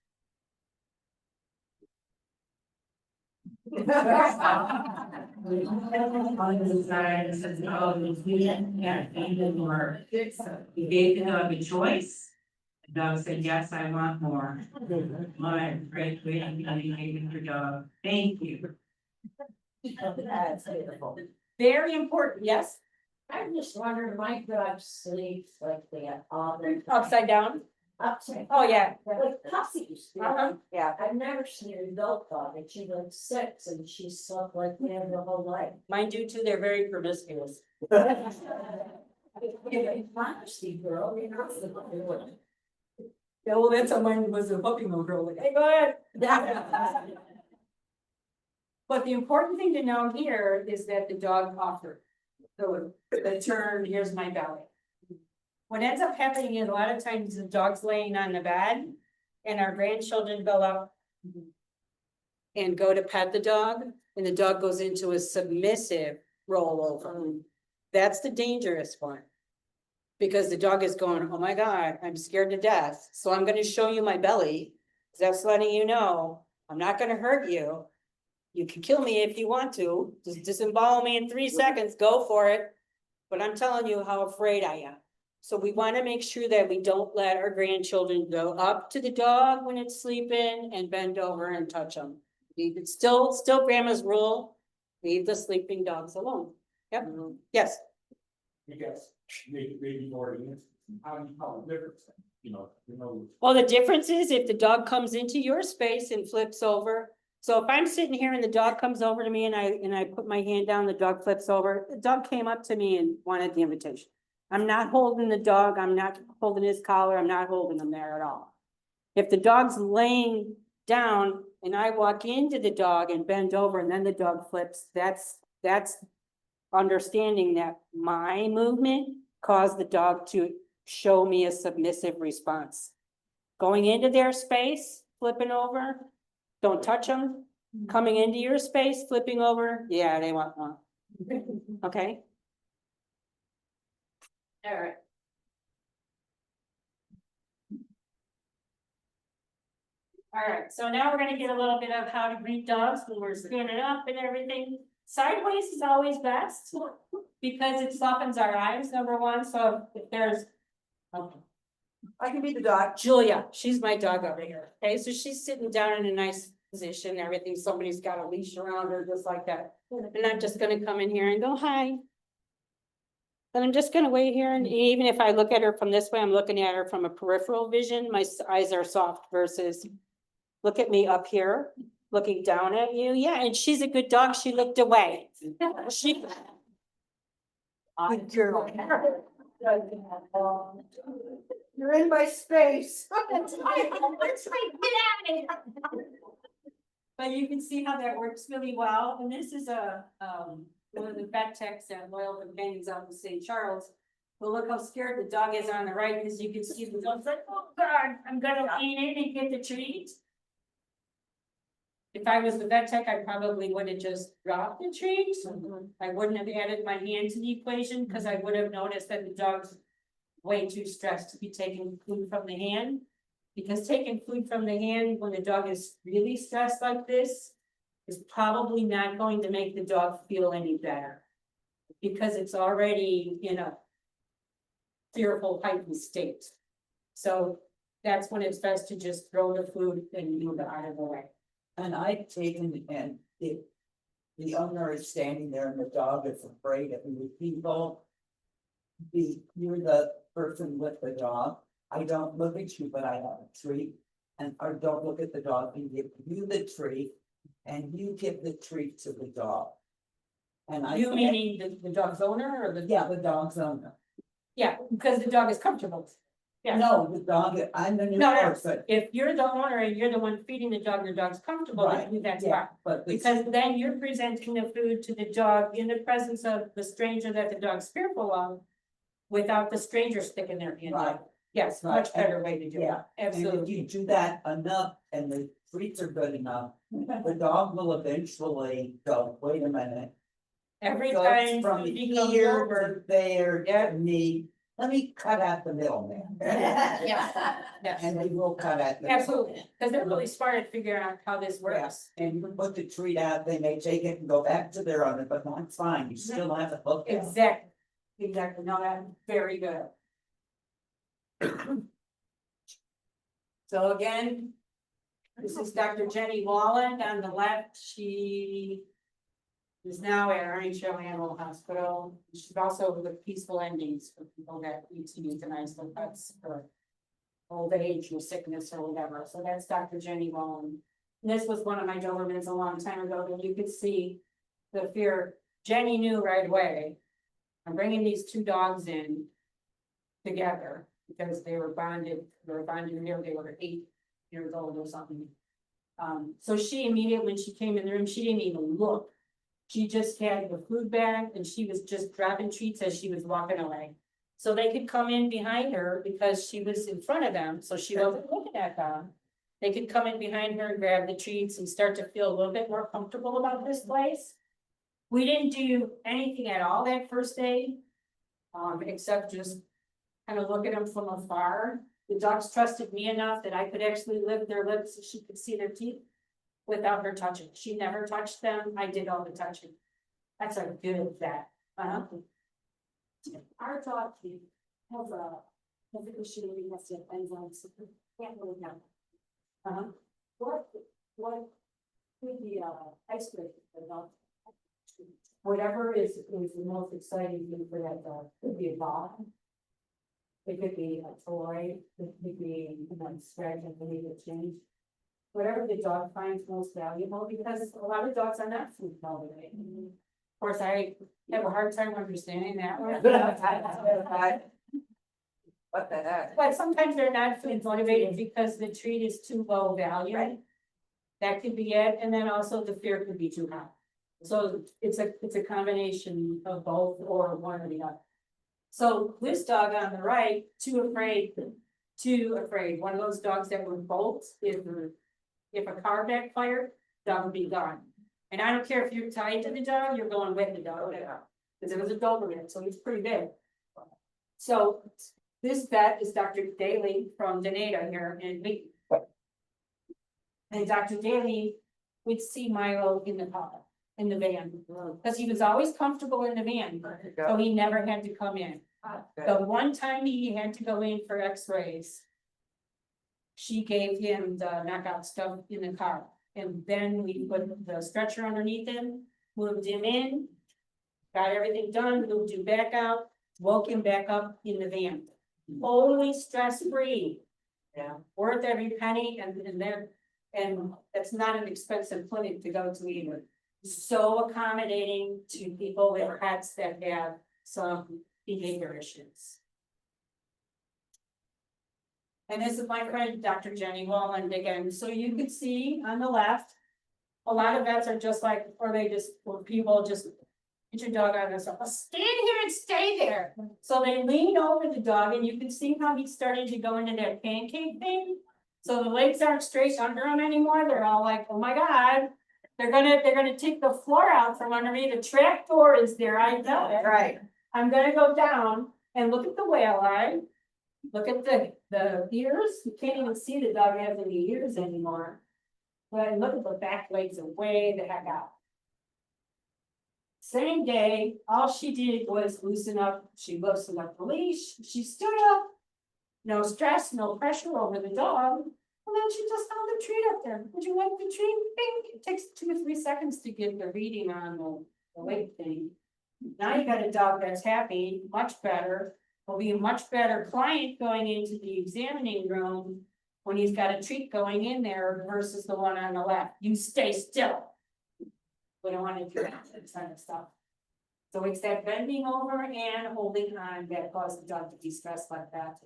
We gave the dog a choice. The dog said, yes, I want more. My great, I'm giving your dog. Thank you. That's beautiful. Very important, yes, I'm just wondering, my dog sleeps like that all the time. upside down. Upside. Oh, yeah. Like puppies. Uh-huh. Yeah. I've never seen an adult dog, and she's like 6 and she slept like that her whole life. Mine do too, they're very promiscuous. Honesty, girl, you know. Yeah, well, that's how mine was a puppy mill girl, like, hey, go ahead. But the important thing to know here is that the dog offered. So the turn, here's my belly. What ends up happening is a lot of times the dog's laying on the bed and our grandchildren go up and go to pet the dog and the dog goes into a submissive rollover. That's the dangerous one. Because the dog is going, oh my God, I'm scared to death. So I'm gonna show you my belly. 'Cause that's letting you know, I'm not gonna hurt you. You can kill me if you want to, just disembowel me in 3 seconds, go for it. But I'm telling you how afraid I am. So we wanna make sure that we don't let our grandchildren go up to the dog when it's sleeping and bend over and touch them. It's still grandma's rule, leave the sleeping dogs alone. Yep, yes. I guess, maybe more than this, how do you tell the difference, you know? Well, the difference is if the dog comes into your space and flips over. So if I'm sitting here and the dog comes over to me and I put my hand down, the dog flips over, the dog came up to me and wanted the invitation. I'm not holding the dog, I'm not holding his collar, I'm not holding him there at all. If the dog's laying down and I walk into the dog and bend over and then the dog flips, that's understanding that my movement caused the dog to show me a submissive response. Going into their space, flipping over, don't touch them. Coming into your space, flipping over, yeah, they want one. Okay? All right. All right, so now we're gonna get a little bit of how to greet dogs when we're standing up and everything. Sideways is always best because it softens our eyes, number one, so if there's. Okay. I can be the dog. Julia, she's my dog over here, okay, so she's sitting down in a nice position, and everything, somebody's got a leash around her, just like that. And I'm just gonna come in here and go, hi. And I'm just gonna wait here, and even if I look at her from this way, I'm looking at her from a peripheral vision, my eyes are soft versus. Look at me up here, looking down at you, yeah, and she's a good dog, she looked away. She. Good girl. You're in my space. But you can see how that works really well, and this is one of the vet techs at Loyal Companions out in St. Charles. But look how scared the dog is on the right, because you can see the dog's like, oh God, I'm gonna clean it and get the treat. If I was the vet tech, I probably would have just dropped the treat. I wouldn't have added my hand to the equation, because I would have noticed that the dog's way too stressed to be taking food from the hand. Because taking food from the hand when the dog is really stressed like this is probably not going to make the dog feel any better. Because it's already in a fearful, heightened state. So that's when it's best to just throw the food and move it out of the way. And I've taken, and if the owner is standing there and the dog is afraid of the people. You're the person with the dog, I don't look at you, but I have a treat. And or don't look at the dog and give you the treat, and you give the treat to the dog. And I. You meaning the dog's owner or the? Yeah, the dog's owner. Yeah, because the dog is comfortable. Yeah. No, the dog, I'm the new No, no. person. If you're the owner and you're the one feeding the dog, the dog's comfortable, Right, then that's yeah, fine. but the- Because then you're presenting the food to the dog in the presence of the stranger that the dog's fearful of. Without the stranger sticking their hand Right. out. Yes, Right. much better way to do it. Yeah, and if Absolutely. you do that enough and the treats are good enough, the dog will eventually go, wait a minute. Every Goes time from he comes here over, to there, Yeah. to me, let me cut out the middleman. yes, And they will cut out. the absolutely, because they're really smart at figuring out how this works. Yes, and you put the treat out, they may take it and go back to their owner, but that's fine, you still have to hook it. Exactly, exactly, no, that's very good. So again, this is Dr. Jenny Wallen on the left, she is now at Orange Show Animal Hospital. She's also with Peaceful Endings for people that need to euthanize their pets for old age or sickness or whatever, so that's Dr. Jenny Wallen. And this was one of my Dobermans a long time ago, and you could see the fear, Jenny knew right away. I'm bringing these two dogs in together because they were bonded here, they were 8 years old or something. So she immediately, when she came in the room, she didn't even look. She just had the food bag and she was just dropping treats as she was walking away. So they could come in behind her because she was in front of them, so she wasn't looking at them. They could come in behind her and grab the treats and start to feel a little bit more comfortable about this place. We didn't do anything at all that first day. Except just kind of look at them from afar. The dogs trusted me enough that I could actually lick their lips so she could see their teeth without her touching. She never touched them. I did all the touching. That's a good vet. Our dog has a issue where he has to have enzymes. Can't really have. What could be icebreaker for the dog? Whatever is the most exciting thing for that dog, could be a ball. It could be a toy, it could be, scratch and leave it change. Whatever the dog finds most valuable, because a lot of dogs are not food motivated. Of course, I have a hard time understanding that one. What the heck? But sometimes they're not food motivated because the treat is too low value. Right. That could be it, and then also the fear could be too high. So it's a combination of both or one or the other. So this dog on the right, too afraid. One of those dogs that would bolt if a car backfired, dog would be gone. And I don't care if you're tied to the dog, you're going with the dog. Because it was a Doberman, so it's pretty big. So this vet is Dr. Daly from Donata here in Lee. And Dr. Daly would see Milo in the car. In the van, because he was always comfortable in the van, so he never had to come in. The one time he had to go in for x-rays. She gave him the knockout stuff in the car, and then we put the stretcher underneath him, moved him in. Got everything done, moved him back out, woke him back up in the van. Totally stress-free. Yeah, worth every penny and that's not an expensive clinic to go to either. So accommodating to people with pets that have some behavior issues. And this is my friend, Dr. Jenny Walland again, so you can see on the left. A lot of vets are just like, or people just get your dog out of the stand here and stay there. So they lean over the dog and you can see how he's starting to go into that pancake thing. So the legs aren't straight under him anymore. They're all like, oh my God. They're gonna take the floor out from under me. The track door is there. I know it. Right. I'm gonna go down and look at the whale eye. Look at the ears. You can't even see the dog has any ears anymore. But look at the back legs are way the heck out. Same day, all she did was loosen up. She loosened up the leash. She stood up. No stress, no pressure over the dog. And then she just held the treat up there. Would you like the treat? Bing. It takes 2 or 3 seconds to get the reading on the weight thing. Now you got a dog that's happy, much better. Will be a much better client going into the examining room when he's got a treat going in there versus the one on the left. You stay still. We don't want to do that kind of stuff. So it's that bending over and holding on that causes the dog to be stressed like that.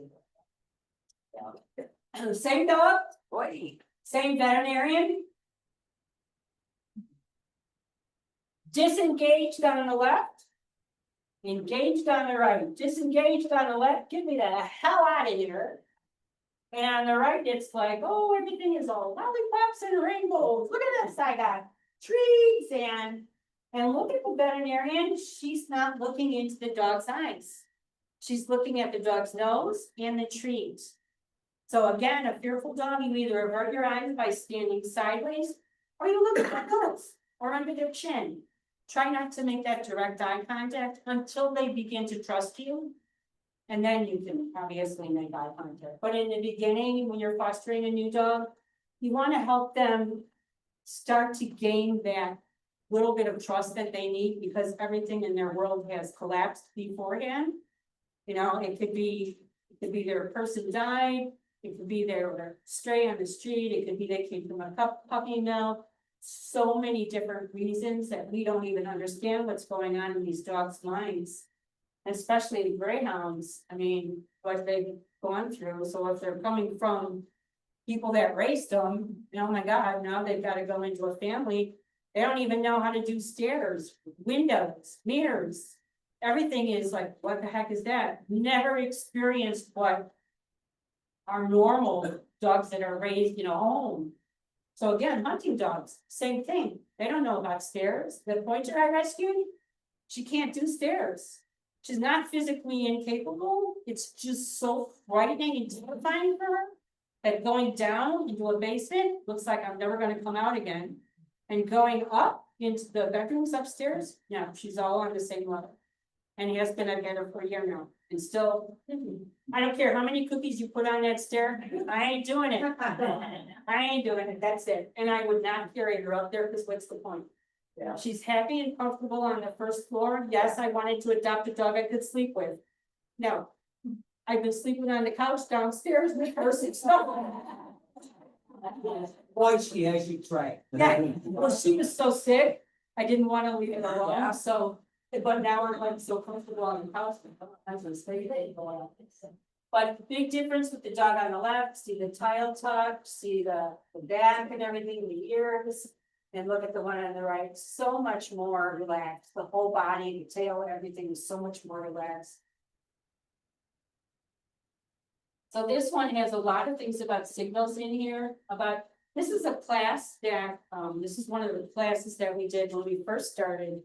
Yeah. Same dog, boy, same veterinarian. Disengaged on the left. Engaged on the right, disengaged on the left, get me the hell out of here. And on the right, it's like, oh, everything is all lollipops and rainbows. Look at this, I got trees and look at the veterinarian. She's not looking into the dog's eyes. She's looking at the dog's nose and the trees. So again, a fearful dog, you either avert your eyes by standing sideways or you look at their nose or under their chin. Try not to make that direct eye contact until they begin to trust you. And then you can obviously make eye contact. But in the beginning, when you're fostering a new dog, you want to help them start to gain that little bit of trust that they need because everything in their world has collapsed beforehand. You know, it could be their person died, it could be their stray on the street, it could be they came from a puppy mill. So many different reasons that we don't even understand what's going on in these dogs' minds. Especially the greyhounds, I mean, what they've gone through, so if they're coming from people that raised them, oh my God, now they've got to go into a family. They don't even know how to do stairs, windows, mirrors. Everything is like, what the heck is that? Never experienced what are normal dogs that are raised in a home. So again, hunting dogs, same thing. They don't know about stairs. The pointer I rescued, she can't do stairs. She's not physically incapable. It's just so frightening and terrifying for her that going down into a basement looks like I'm never going to come out again. And going up into the bedrooms upstairs, yeah, she's all on the same level. And he has been together for a year now. And still, I don't care how many cookies you put on that stair, I ain't doing it. I ain't doing it, that's it. And I would not carry her up there because what's the point? Yeah. She's happy and comfortable on the first floor. Yes, I wanted to adopt a dog I could sleep with. No, I've been sleeping on the couch downstairs with her since. Why she has you trained? Yeah, well, she was so sick, I didn't want to leave it alone, so, but now I'm like so comfortable on the couch. I was gonna stay there. But the big difference with the dog on the left, see the tile tuck, see the back and everything, the ears. And look at the one on the right, so much more relaxed, the whole body, the tail, everything is so much more relaxed. So this one has a lot of things about signals in here, this is a class that, this is one of the classes that we did when we first started.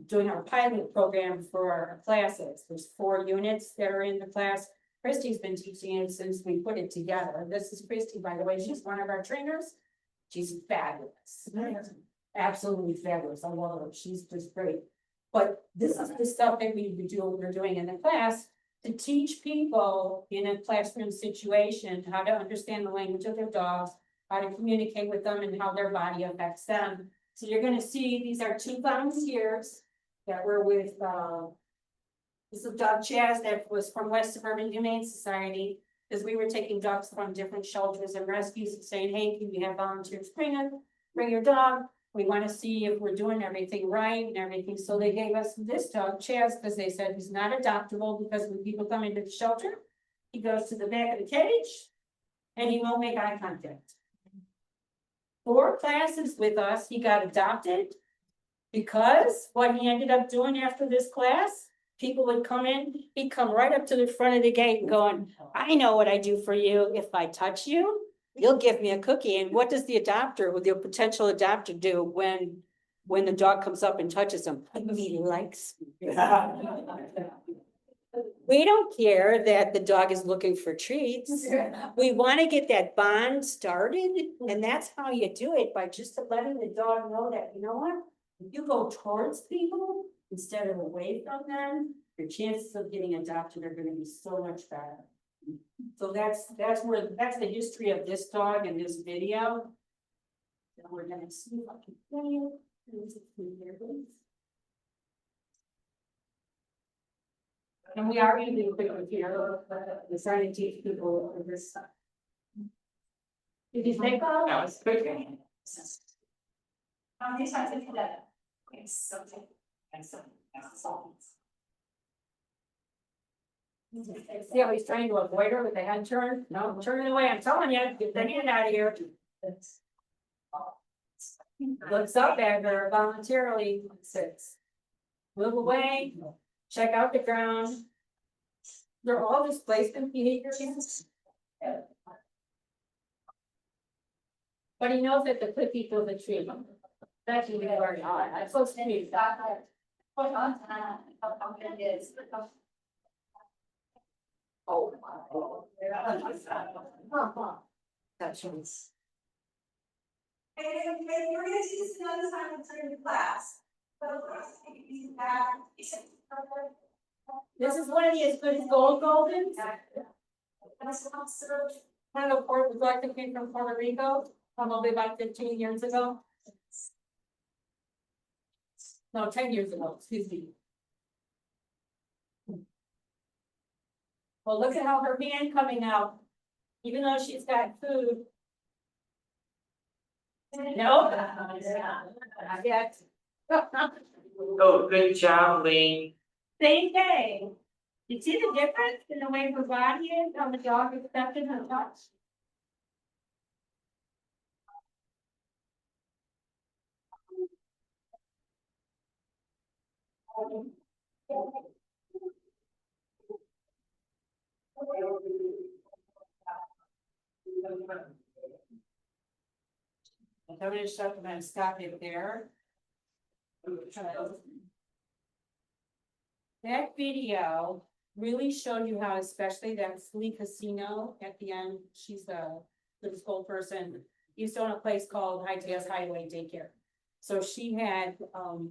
Doing our pilot program for our classes, there's 4 units that are in the class. Christy's been teaching it since we put it together. This is Christy, by the way, she's one of our trainers. She's fabulous, absolutely fabulous, I love her, she's just great. But this is the stuff that we're doing in the class to teach people in a classroom situation how to understand the language of their dogs, how to communicate with them and how their body affects them. So you're gonna see, these are 2 volunteers that were with This is dog Chaz that was from West Suburban Humane Society, because we were taking dogs from different shelters and rescues and saying, hey, can you have volunteers bring your dog? We want to see if we're doing everything right and everything, so they gave us this dog Chaz, because they said he's not adoptable, because when people come into the shelter, he goes to the back of the cage and he won't make eye contact. 4 classes with us, he got adopted. Because what he ended up doing after this class, people would come in, he'd come right up to the front of the gate and going, I know what I do for you. If I touch you, you'll give me a cookie. And what does the adopter, or the potential adopter do when the dog comes up and touches him? He likes me. We don't care that the dog is looking for treats. We want to get that bond started, and that's how you do it, by just letting the dog know that, you know what? If you go towards people instead of away from them, your chances of getting adopted are gonna be so much better. So that's the history of this dog in this video. And we're gonna see if I can play it. And we are using the computer, we're trying to teach people this stuff. Did you take all? That was quick. These ones are together. See how he's trying to avoid her with the head turn? No, turn it away, I'm telling you, get the hand out of here. Looks up at her, voluntarily sits. Move away, check out the ground. They're all displacement behaviors. But he knows that the cookie feels the tree. That's what we already are, that's supposed to be. Oh. That's nice. We're gonna see this another time during the class. This is one of the as good as Goldens. One of the port was like came from Puerto Rico, probably about 15 years ago. No, 10 years ago, excuse me. Well, look at how her hand coming out, even though she's got food. No. Not yet. Oh, good job, Lee. Same thing. You see the difference in the way her body is, how the dog accepted her touch? I'm gonna stop it there. That video really showed you how, especially that Flea Casino at the end, she's the school person, used to own a place called High Highway Daycare. So she had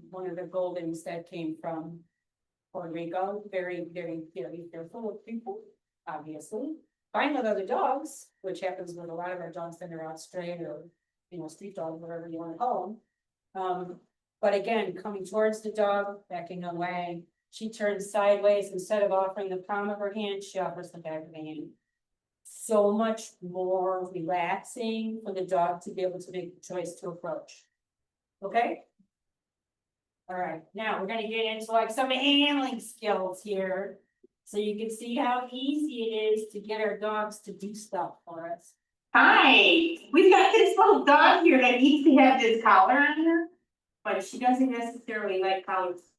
one of the Goldens that came from Puerto Rico, very, very, very fearful of people, obviously. Fine with other dogs, which happens with a lot of our dogs that are out straight or, street dogs, whatever you want to call them. But again, coming towards the dog, backing away, she turns sideways. Instead of offering the palm of her hand, she offers the back of the hand. So much more relaxing for the dog to be able to make the choice to approach. Okay? All right, now we're gonna get into like some handling skills here. So you can see how easy it is to get our dogs to do stuff for us. Hi, we've got this little dog here that needs to have this collar on her, but she doesn't necessarily like collars.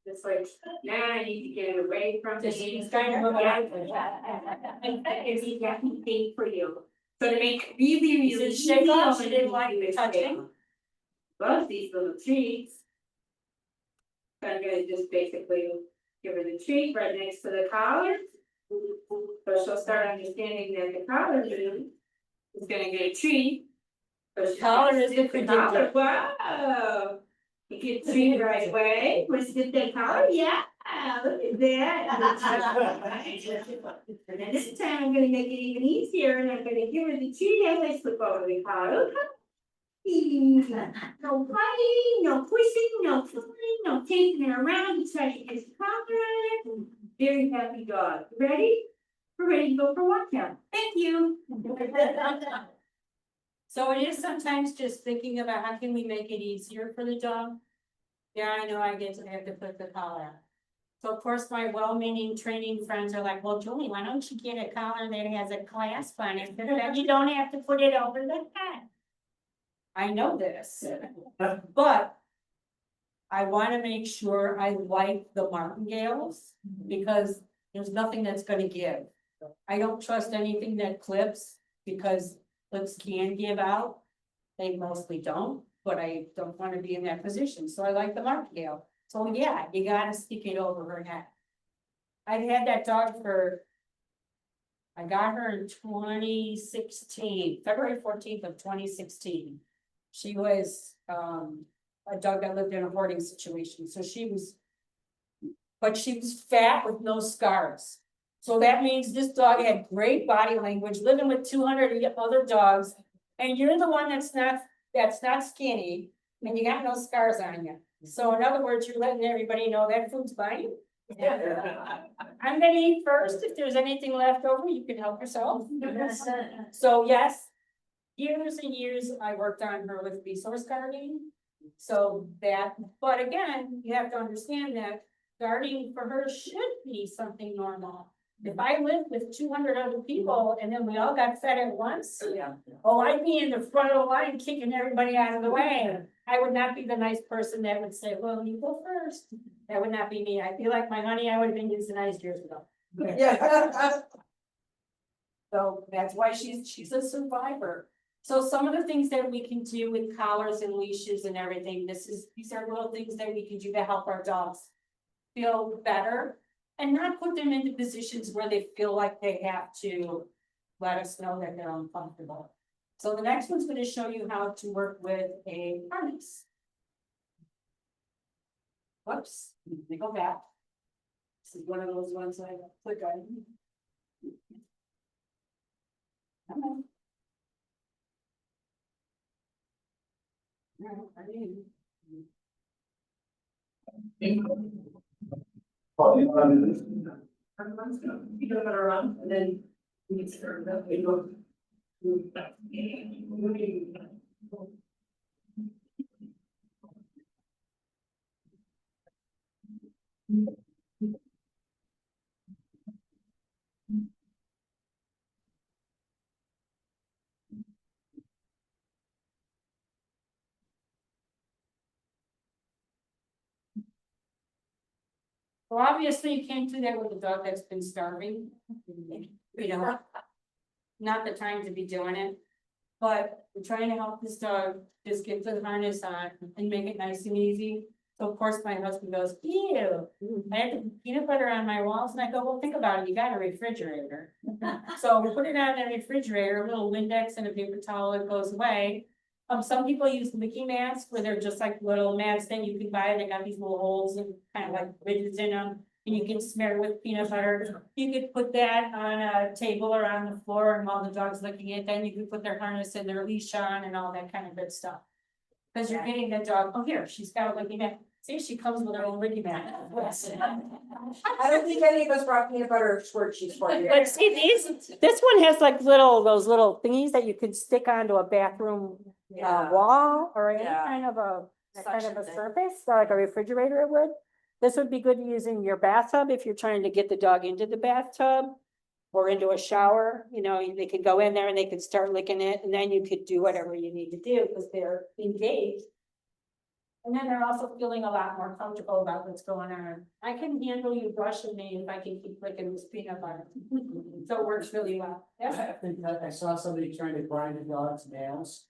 It's like, now I need to get it away from So this. she's trying to move out. And he's got anything for you. So to make it really, really So easy. shake off, I'm she gonna didn't like do this touching. thing. Love these little treats. So I'm gonna just basically give her the treat right next to the collar. So she'll start understanding that the collar is gonna get a treat. So she's Collar gonna is sit the collar. predictor. Wow. You get treated the right way. Want to sit that collar? Yeah, look at that. And then this time I'm gonna make it even easier and I'm gonna give her the treat as I slip over the collar. Look, No biting, no pushing, no pulling, no taking it around to try to get his collar. Very happy dog. Ready? We're ready to go for walk now. Thank you. So it is sometimes just thinking about how can we make it easier for the dog? Yeah, I know I get to have to put the collar on. So of course, my well-meaning training friends are like, well, Julie, why don't you get a collar that has a clasp on it, then you don't have to put it over the head. I know this, but I wanna make sure I like the martingales, because there's nothing that's gonna give. I don't trust anything that clips, because clips can give out. They mostly don't, but I don't wanna be in that position, so I like the martingale. So yeah, you gotta stick it over her neck. I've had that dog for. I got her in 2016, February 14th of 2016. She was a dog that lived in a hoarding situation, so she was. But she was fat with no scars. So that means this dog had great body language, living with 200 other dogs. And you're the one that's not skinny, and you got no scars on you. So in other words, you're letting everybody know that food's by you. I'm gonna eat first. If there's anything left over, you can help yourself. So yes, years and years I worked on her with resource guarding. So that, but again, you have to understand that guarding for her should be something normal. If I lived with 200 other people and then we all got fed at once, oh, I'd be in the front of the line kicking everybody out of the way. I would not be the nice person that would say, well, you go first. That would not be me. I feel like my honey, I would have been euthanized years ago. Yeah. So that's why she's a survivor. So some of the things that we can do with collars and leashes and everything, these are little things that we can do to help our dogs feel better. And not put them into positions where they feel like they have to let us know that they're uncomfortable. So the next one's going to show you how to work with a harness. Whoops, let me go back. This is one of those ones I click on. Come on. No, I didn't. And then we start up, we go. Well, obviously you can't do that with a dog that's been starving. You know, not the time to be doing it. But we're trying to help this dog just get the harness on and make it nice and easy. So of course, my husband goes, ew, I had the peanut butter on my walls, and I go, well, think about it, you got a refrigerator. So we put it on the refrigerator, a little Windex and a paper towel, it goes away. Some people use Mickey masks where they're just like little masks that you can buy, they got these little holes and kind of like ridges in them. And you can smear it with peanut butter. You could put that on a table or on the floor, and while the dog's looking at it, then you can put their harness and their leash on and all that kind of good stuff. Cause you're getting the dog, oh, here, she's got a Mickey Mac. See, she comes with her own Mickey Mac. I don't think any of us brought peanut butter squirt sheets for you. But see, this one has like those little thingies that you could stick onto a bathroom wall or any kind of a surface, like a refrigerator it would. This would be good to use in your bathtub if you're trying to get the dog into the bathtub or into a shower. You know, they could go in there and they could start licking it, and then you could do whatever you need to do because they're engaged. And then they're also feeling a lot more comfortable about what's going on. I can handle you brushing me if I can keep licking this peanut butter. So it works really well. I think I saw somebody trying to grind a dog's nails.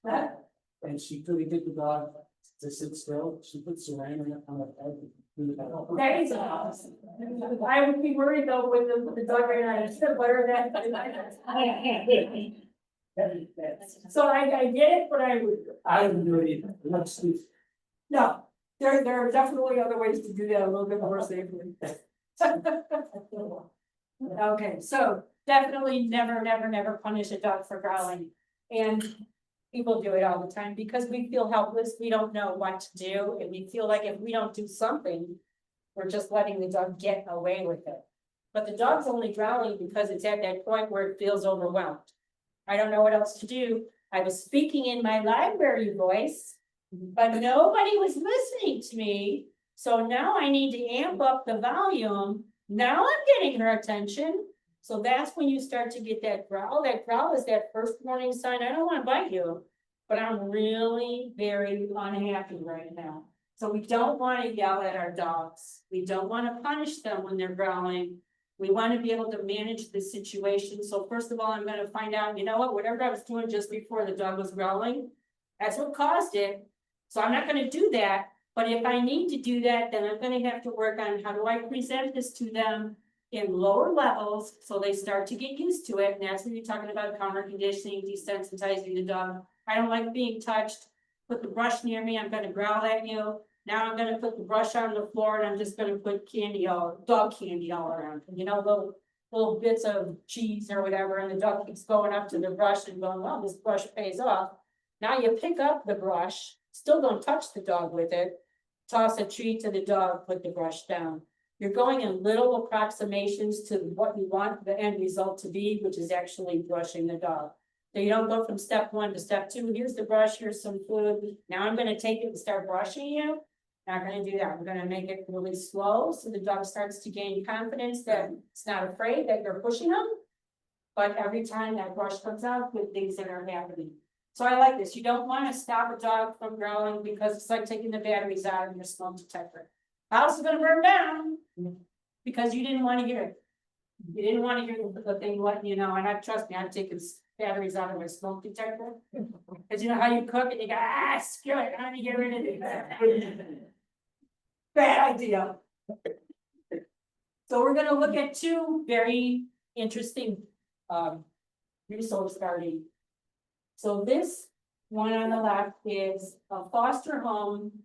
And she couldn't get the dog to sit still. She put saran on the head. That is awesome. I would be worried though with the dog right now, it's the butter that. So I get it, but I wouldn't do it either. no, there are definitely other ways to do that a little bit more safely. Okay, so definitely never punish a dog for growling. And People do it all the time because we feel helpless, we don't know what to do, and we feel like if we don't do something. We're just letting the dog get away with it. But the dog's only growling because it's at that point where it feels overwhelmed. I don't know what else to do. I was speaking in my library voice, but nobody was listening to me. So now I need to amp up the volume. Now I'm getting her attention. So that's when you start to get that growl. That growl is that first warning sign. I don't want to bite you, but I'm really very unhappy right now. So we don't want to yell at our dogs. We don't want to punish them when they're growling. We want to be able to manage the situation. So first of all, I'm going to find out, you know what, whatever I was doing just before the dog was growling, that's what caused it. So I'm not going to do that. But if I need to do that, then I'm going to have to work on how do I present this to them in lower levels so they start to get used to it. And that's when you're talking about counter conditioning, desensitizing the dog. I don't like being touched. Put the brush near me, I'm gonna growl at you. Now I'm gonna put the brush on the floor and I'm just gonna put candy dog candy all around. You know, little bits of cheese or whatever, and the dog keeps going up to the brush and going, well, this brush pays off. Now you pick up the brush, still don't touch the dog with it. Toss a treat to the dog, put the brush down. You're going in little approximations to what you want the end result to be, which is actually brushing the dog. So you don't go from step 1 to step 2, here's the brush, here's some food, now I'm gonna take it and start brushing you. Not gonna do that, we're gonna make it really slow, so the dog starts to gain confidence that it's not afraid that you're pushing them. But every time that brush comes out, good things that are happening. So I like this, you don't wanna stop a dog from growling because it's like taking the batteries out of your smoke detector. House is gonna burn down, because you didn't wanna hear it. You didn't wanna hear the thing letting you know, and trust me, I've taken batteries out of my smoke detector. Cause you know how you cook and you go, screw it, I'm gonna get rid of it. Bad idea. So we're gonna look at 2 very interesting resource gardening. So this one on the left is a foster home.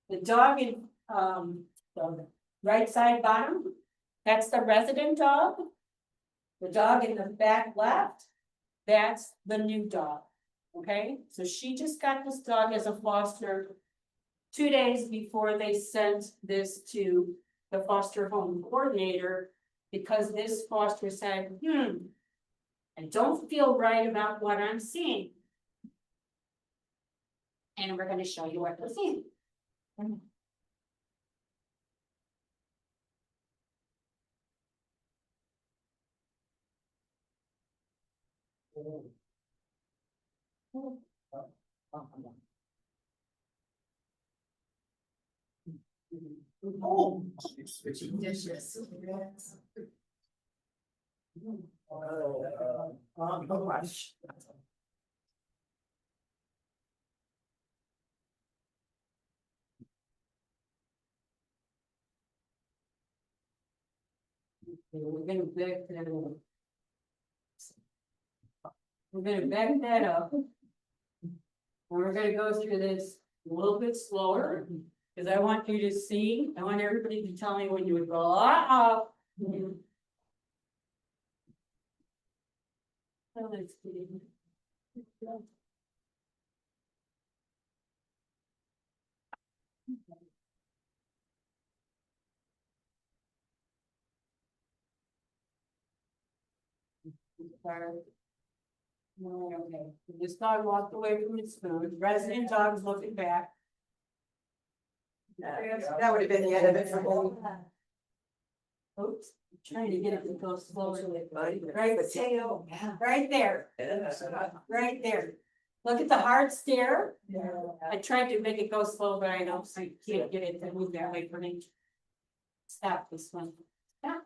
The dog in the right side bottom, that's the resident dog. The dog in the back left, that's the new dog, okay? So she just got this dog as a foster 2 days before they sent this to the foster home coordinator, because this foster said, I don't feel right about what I'm seeing. And we're gonna show you what we're seeing. Oh. We're gonna back that up. We're gonna back that up. And we're gonna go through this a little bit slower, because I want you to see, I want everybody to tell me when you would go, oh, let's see. Okay, this dog walked away from its food, resident dog's looking back. That would have been the end of it for me. Oops, trying to get it to go slower. Right, tail, right there, right there. Look at the hard stare. I tried to make it go slow, but I can't get it to move that way for me. Stop this one. Stop.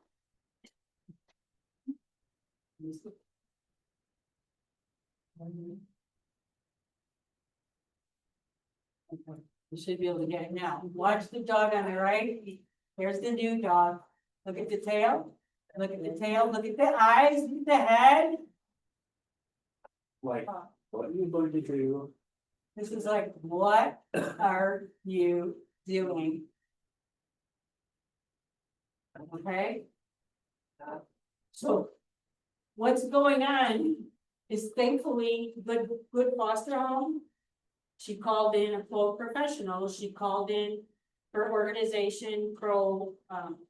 Okay, you should be able to get it now. Watch the dog on the right. Here's the new dog. Look at the tail. Look at the tail. Look at the eyes. Look at the head. Like, what are you going to do? This is like, what are you doing? Okay. So what's going on is thankfully good foster home. She called in a full professional, she called in her organization, Point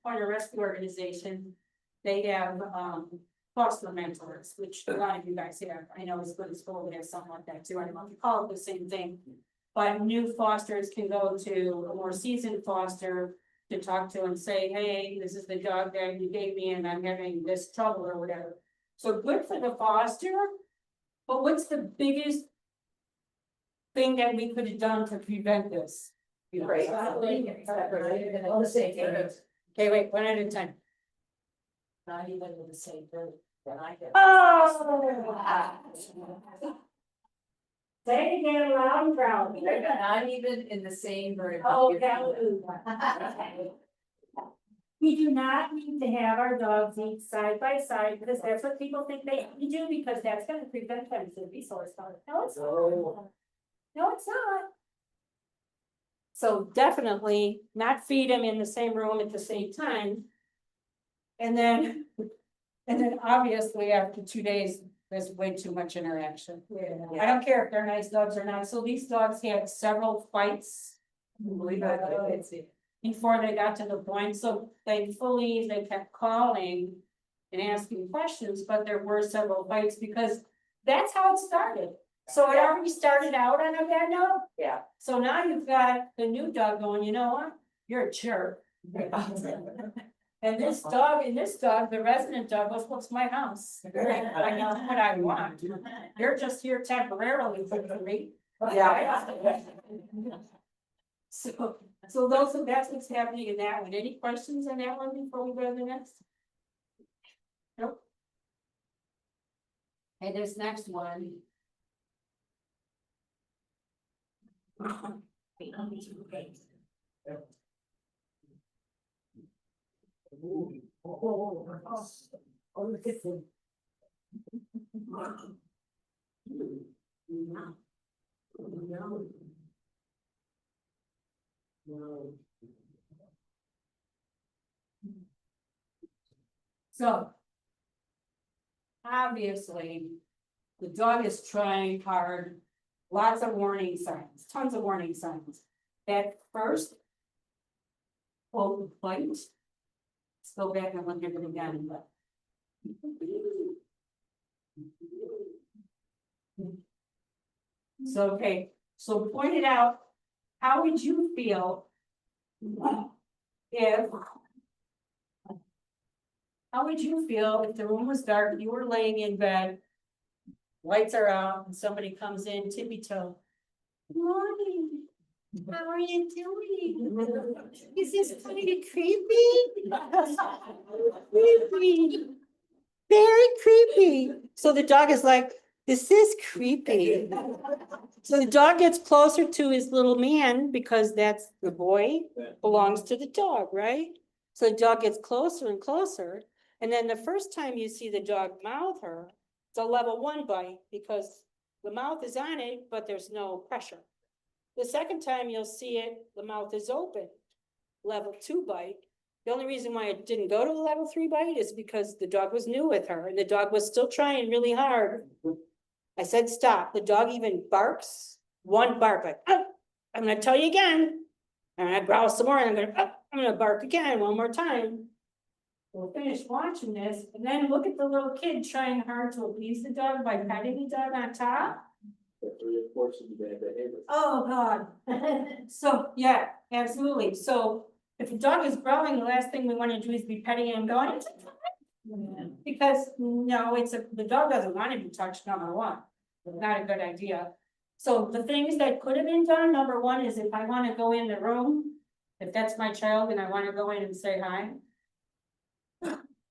Rescue Organization. They have, foster mentors, which a lot of you guys have, I know it's good as school, they have something like that too, I don't know if you call it the same thing. But new fosters can go to a more seasoned foster to talk to and say, hey, this is the dog that you gave me and I'm having this trouble or whatever. So good for the foster, but what's the biggest thing that we could have done to prevent this? Right. On the same page. Okay, wait, one at a time. Not even in the same group that I get. Oh! Say it again loud and proud. Not even in the same group. Oh, hallelujah. We do not need to have our dogs eat side by side, because that's what people think they need to do, because that's gonna prevent them to resource farm. No, it's not. No, it's not. So definitely not feed them in the same room at the same time. And then obviously after 2 days, there's way too much interaction. I don't care if they're nice dogs or not, so these dogs had several fights. Before they got to the point, so thankfully they kept calling and asking questions, but there were several fights because that's how it started. So it already started out on a bad note. Yeah. So now you've got the new dog going, you know what, you're a jerk. And this dog, the resident dog goes, what's my house? I know what I want. You're just here temporarily for me. Yeah. So that's what's happening in that one. Any questions on that one before we go to the next? Nope. And this next one. So. Obviously. The dog is trying hard, lots of warning signs, tons of warning signs. That first. Quote, bite. Let's go back and look at it again, but. So, okay, so point it out, how would you feel? If. How would you feel if the room was dark, you were laying in bed? Lights are out and somebody comes in tippy toe. Good morning, how are you doing? Is this kind of creepy? Creepy. Very creepy. So the dog is like, this is creepy. So the dog gets closer to his little man because that's the boy belongs to the dog, right? So the dog gets closer and closer. And then the first time you see the dog mouth her, it's a level 1 bite because the mouth is on it, but there's no pressure. The second time you'll see it, the mouth is open, level 2 bite. The only reason why it didn't go to the level 3 bite is because the dog was new with her and the dog was still trying really hard. I said, stop. The dog even barks, one bark, like, oh, I'm gonna tell you again. And I growl some more and I'm gonna bark again one more time. We'll finish watching this and then look at the little kid trying hard to appease the dog by petting the dog on top. Oh, God. So, yeah, absolutely. So if the dog is growling, the last thing we want to do is be petting him going. Because no, the dog doesn't want to be touched, number one. Not a good idea. So the things that could have been done, number one is if I want to go in the room, if that's my child and I want to go in and say hi.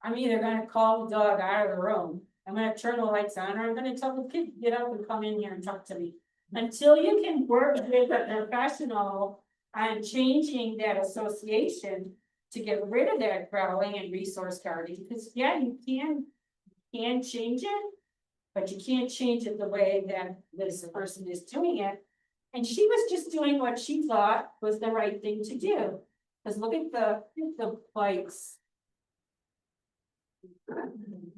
I'm either gonna call the dog out of the room, I'm gonna turn the lights on, or I'm gonna tell the kid, get up and come in here and talk to me. Until you can work with a professional on changing that association to get rid of that growling and resource guarding, because yeah, you can change it, but you can't change it the way that this person is doing it. And she was just doing what she thought was the right thing to do. Because look at the bites.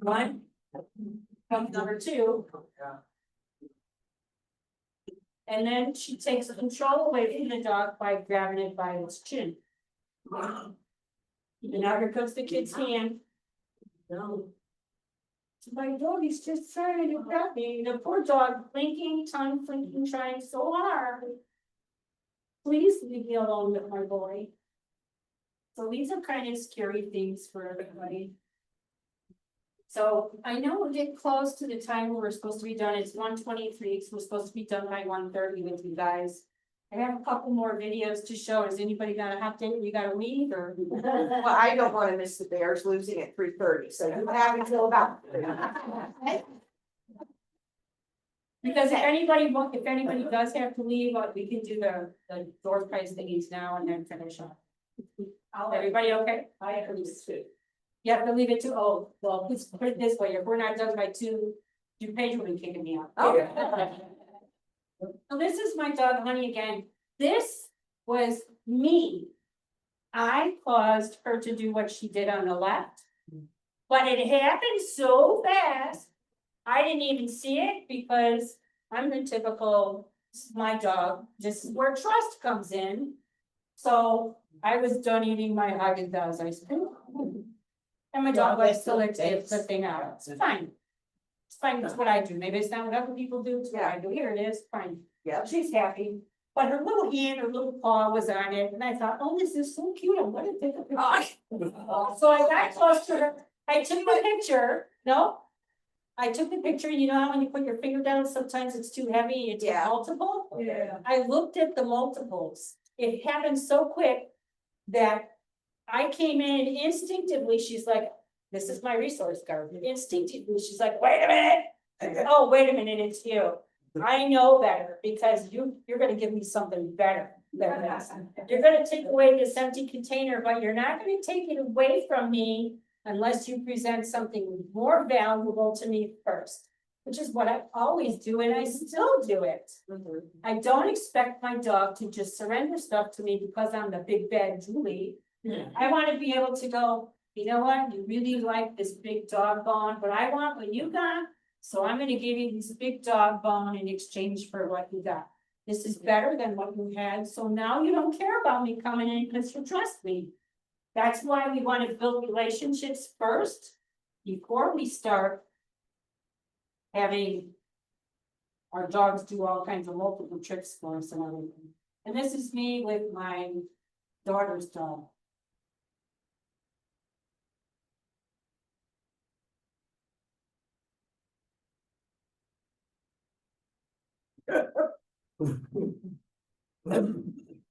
One, Comes number two. And then she takes control away from the dog by grabbing it by its chin. And now here comes the kid's hand. No. My dog is just trying to grab me, the poor dog blinking, tongue flinking, trying so hard. Please leave me alone with my boy. So these are kind of scary things for everybody. So I know we're getting close to the time we're supposed to be done, it's 1:23, so we're supposed to be done by 1:30 with you guys. I have a couple more videos to show, has anybody got a hot date, you gotta leave, or? Well, I don't wanna miss the Bears losing at 3:30, so you have until about. Because if anybody does have to leave, we can do the door prize thingies now and then finish up. Everybody okay? I have to leave too. You have to leave it to, oh, well, let's put it this way, if we're not done by 2, DuPage will be kicking me out. So this is my dog Honey again. This was me. I caused her to do what she did on the left. But it happened so fast, I didn't even see it because I'm the typical, this is my dog, this is where trust comes in. So I was done eating my Haagen-Dazs ice cream. And my dog was still like flipping out, it's fine. It's fine, that's what I do, maybe it's not what other people do, it's what I do, here it is, fine. Yeah. She's happy, but her little hand, her little paw was on it, and I thought, oh, this is so cute, I'm gonna take a picture. So I got close to her, I took the picture, no? I took the picture, you know how when you put your finger down, sometimes it's too heavy, it's Yeah. multiple? Yeah. I looked at the multiples, it happened so quick that I came in instinctively, she's like, this is my resource guard, instinctively, she's like, wait a minute. Oh, wait a minute, it's you. I know better, because you're gonna give me something better than this. You're gonna take away this empty container, but you're not gonna take it away from me unless you present something more valuable to me first. Which is what I always do, and I still do it. I don't expect my dog to just surrender stuff to me because I'm the big bad Julie. I wanna be able to go, you know what, you really like this big dog bone, but I want what you got. So I'm gonna give you this big dog bone in exchange for what you got. This is better than what you had, so now you don't care about me coming in because you trust me. That's why we want to build relationships first, before we start having our dogs do all kinds of multiple tricks for us and everything. And this is me with my daughter's dog.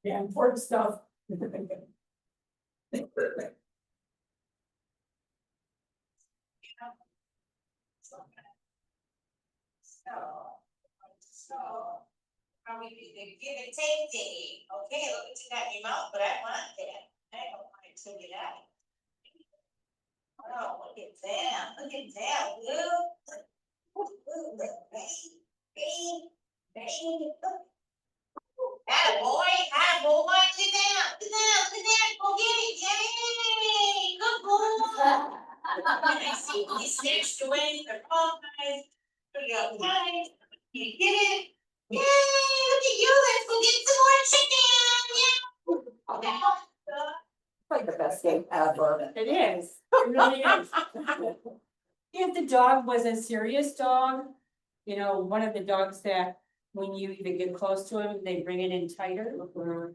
Yeah, important stuff. So, probably the give and take thingy, okay, look what you got in your mouth, but I want that, I don't want it to get out. Oh, look at that, Lou. Bang. Atta boy, sit down, go get it, yay, good boy. I see you snatched away the paws, put it up high, you get it. Yay, look at you, let's go get some more chicken, yeah. Like the best game ever. It is, it really is. If the dog was a serious dog, you know, one of the dogs that when you even get close to him, they bring it in tighter.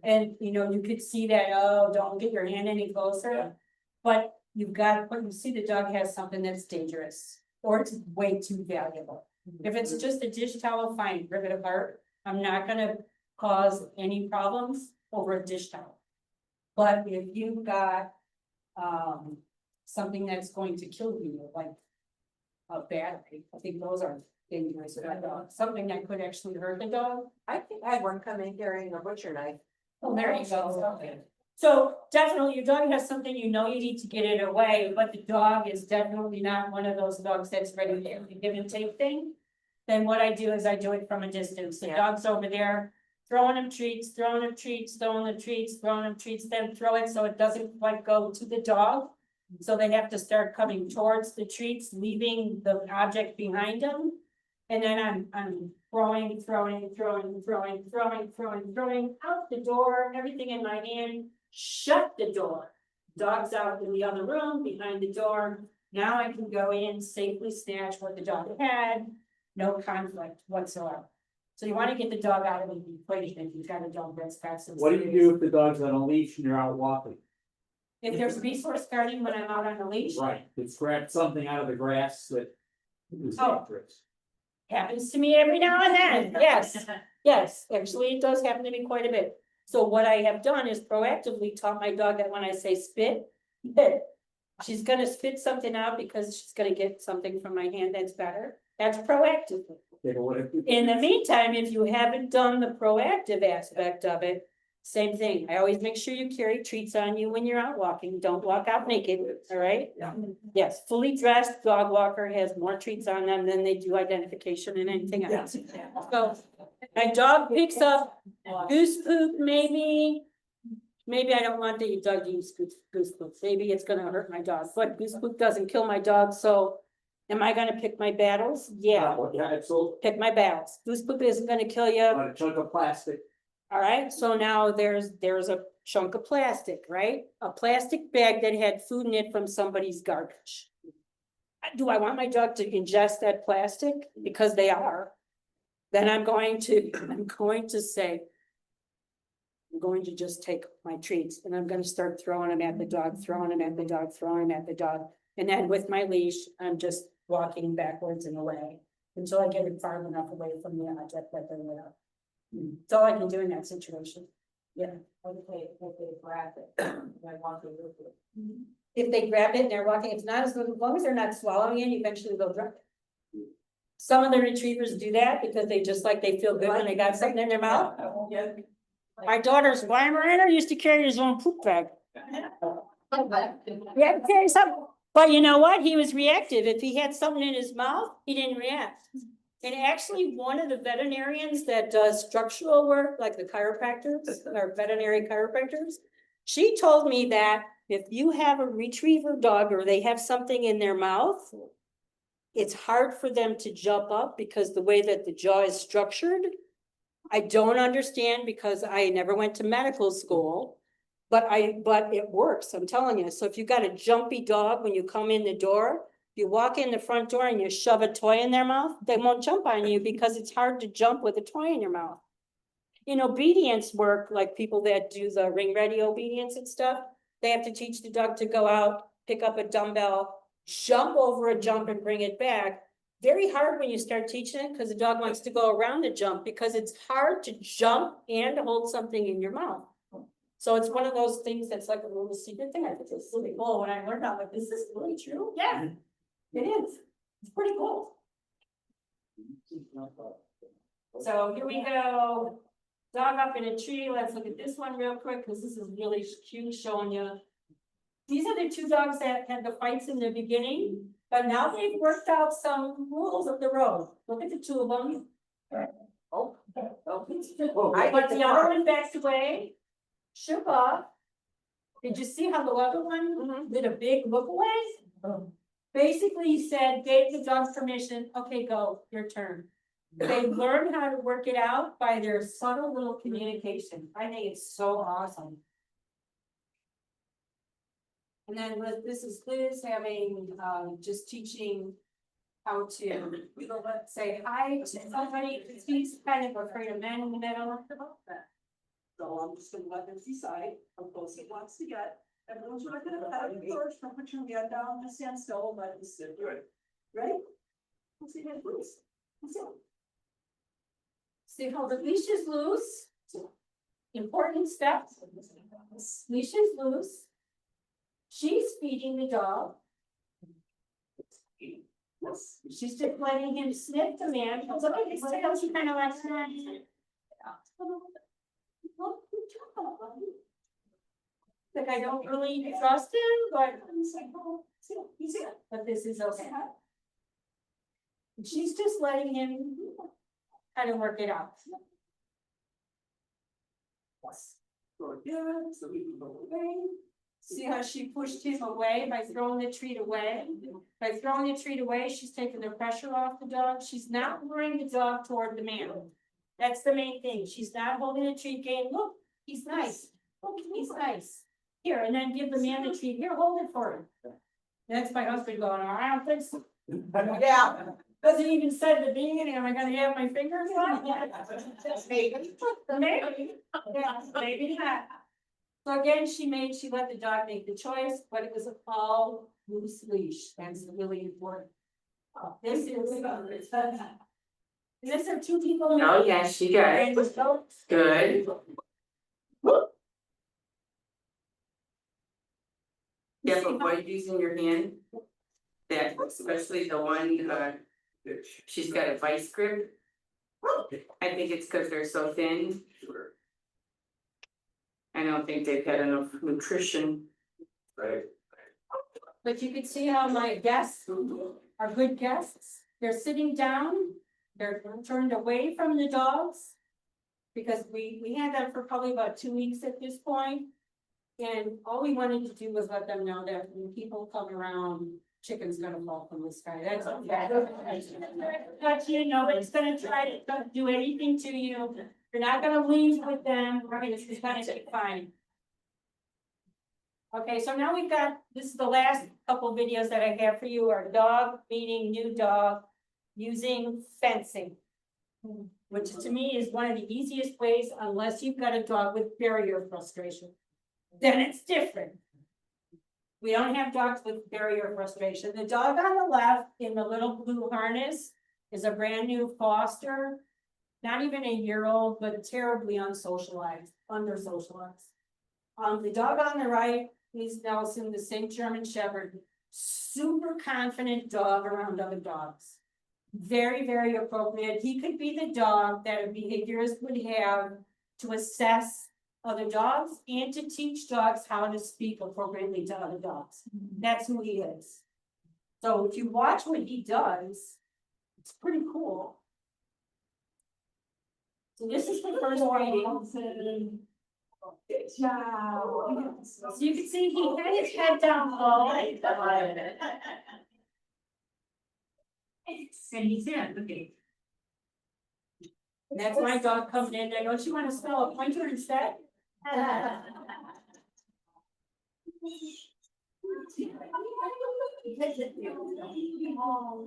And, you know, you could see that, oh, don't get your hand any closer. But you've got, when you see the dog has something that's dangerous, or it's way too valuable. If it's just a dish towel, fine, rip it apart. I'm not gonna cause any problems over a dish towel. But if you've got, something that's going to kill you, like a battery, I think those are dangerous with a dog, something that could actually hurt the dog. I think I had one come in carrying a butcher knife. Oh, there you go. So definitely your dog has something, you know, you need to get it away, but the dog is definitely not one of those dogs that's ready to give and take thing. Then what I do is I do it from a distance. The dog's over there, throwing him treats, then throw it so it doesn't quite go to the dog. So they have to start coming towards the treats, leaving the object behind them. And then I'm throwing out the door, everything in my hand, shut the door. Dog's out in the other room, behind the door. Now I can go in, safely snatch what the dog had, no conflict whatsoever. So you wanna get the dog out of the equation if you've got a dog that's got some. What do you do if the dog's on a leash and you're out walking? If there's resource guarding when I'm out on the leash, Right, it's grabbed something out of the grass that is Oh. dangerous. happens to me every now and then, yes. Yes, actually, it does happen to me quite a bit. So what I have done is proactively taught my dog that when I say spit, spit. She's gonna spit something out because she's gonna get something from my hand that's better. That's proactive. Okay, but what if you- In the meantime, if you haven't done the proactive aspect of it, same thing. I always make sure you carry treats on you when you're out walking. Don't walk out naked, all right? Yeah. Yes, fully dressed dog walker has more treats on them than they do identification and anything else. So my dog picks up goose poop, maybe. Maybe I don't want the dog to use goose poop. Maybe it's gonna hurt my dog, but goose poop doesn't kill my dog, so. Am I gonna pick my battles? Yeah, Yeah, absolutely, pick my battles. Goose poop isn't gonna kill you. on a chunk of plastic. All right, so now there's a chunk of plastic, right? A plastic bag that had food in it from somebody's garbage. Do I want my dog to ingest that plastic? Because they are. Then I'm going to say. I'm going to just take my treats and I'm gonna start throwing them at the dog, throwing them at the dog, throwing them at the dog. And then with my leash, I'm just walking backwards and away until I get it far enough away from the object that they're with. That's all I can do in that situation. Yeah. If they grab it and they're walking, it's not as long as they're not swallowing it, eventually they'll drop it. Some of the retrievers do that because they just like, they feel good when they got something in their mouth. My daughter's Weimaraner used to carry his own poop bag. Yeah, carry something. But you know what? He was reactive. If he had something in his mouth, he didn't react. And actually, one of the veterinarians that does structural work, like the chiropractors or veterinary chiropractors, she told me that if you have a retriever dog or they have something in their mouth, it's hard for them to jump up because the way that the jaw is structured. I don't understand because I never went to medical school. But it works, I'm telling you. So if you got a jumpy dog, when you come in the door, you walk in the front door and you shove a toy in their mouth, they won't jump on you because it's hard to jump with a toy in your mouth. In obedience work, like people that do the ring ready obedience and stuff, they have to teach the dog to go out, pick up a dumbbell, jump over a jump and bring it back. Very hard when you start teaching it because the dog wants to go around the jump because it's hard to jump and hold something in your mouth. So it's one of those things that's like a little secret thing. I think it's really cool when I learned that, like, is this really true? Yeah, it is. It's pretty cool. So here we go. Dog up in a tree. Let's look at this one real quick because this is really cute showing you. These are the two dogs that had the fights in the beginning, but now they've worked out some rules of the road. Look at the two of them. Oh. But the other one backed away. Shook off. Did you see how the other one did a big look away? Basically, he said, gave the dogs permission, okay, go, your turn. They learn how to work it out by their subtle little communication. I think it's so awesome. And then this is Liz having, just teaching how to, let's say hi to somebody, because he's kind of afraid of men in the middle. So I'm just gonna let him decide how close he wants to get. Everyone's not gonna pat him first, don't put your hand down and stand still, let him sit. Good. Ready? Let's see that loose. See how the leash is loose? Important step. Leash is loose. She's feeding the dog. She's just letting him sniff the man. Look at his tail, she kind of like. Like I don't really trust him, but this is okay. She's just letting him kind of work it out. See how she pushed him away by throwing the treat away? By throwing the treat away, she's taking the pressure off the dog. She's not luring the dog toward the man. That's the main thing. She's not holding the treat game. Look, he's nice. Look, he's nice. Here, and then give the man the treat. Here, hold it for him. That's my husband going, I don't think so. Yeah. Doesn't even say at the beginning, am I gonna have my fingers on? Maybe. Maybe. Yeah, maybe not. So again, she let the dog make the choice, but it was a all loose leash. That's really important. This are two people. Oh, yes, she got it. Good. Yeah, but what using your hand? That, especially the one, she's got a vice grip. I think it's because they're so thin. I don't think they've had enough nutrition. Right. But you can see how my guests are good guests. They're sitting down, they're turned away from the dogs. Because we had them for probably about 2 weeks at this point. And all we wanted to do was let them know that when people come around, chicken's gonna fall from the sky. That's okay. But you know, it's gonna try to do anything to you. You're not gonna leave with them, right? It's gonna be fine. Okay, so now we've got, this is the last couple videos that I have for you, are dog meeting new dog using fencing. Which to me is one of the easiest ways, unless you've got a dog with barrier frustration. Then it's different. We don't have dogs with barrier frustration. The dog on the left in the little blue harness is a brand new foster. Not even a year old, but terribly unsocialized, under socialized. The dog on the right is Nelson, the St. German Shepherd. Super confident dog around other dogs. Very, very appropriate. He could be the dog that a behaviorist would have to assess other dogs and to teach dogs how to speak appropriately to other dogs. That's who he is. So if you watch what he does, it's pretty cool. So this is the first reading. So you can see he had his head down low. And he's in, okay. And that's my dog coming in there, don't you wanna smell a pointer instead?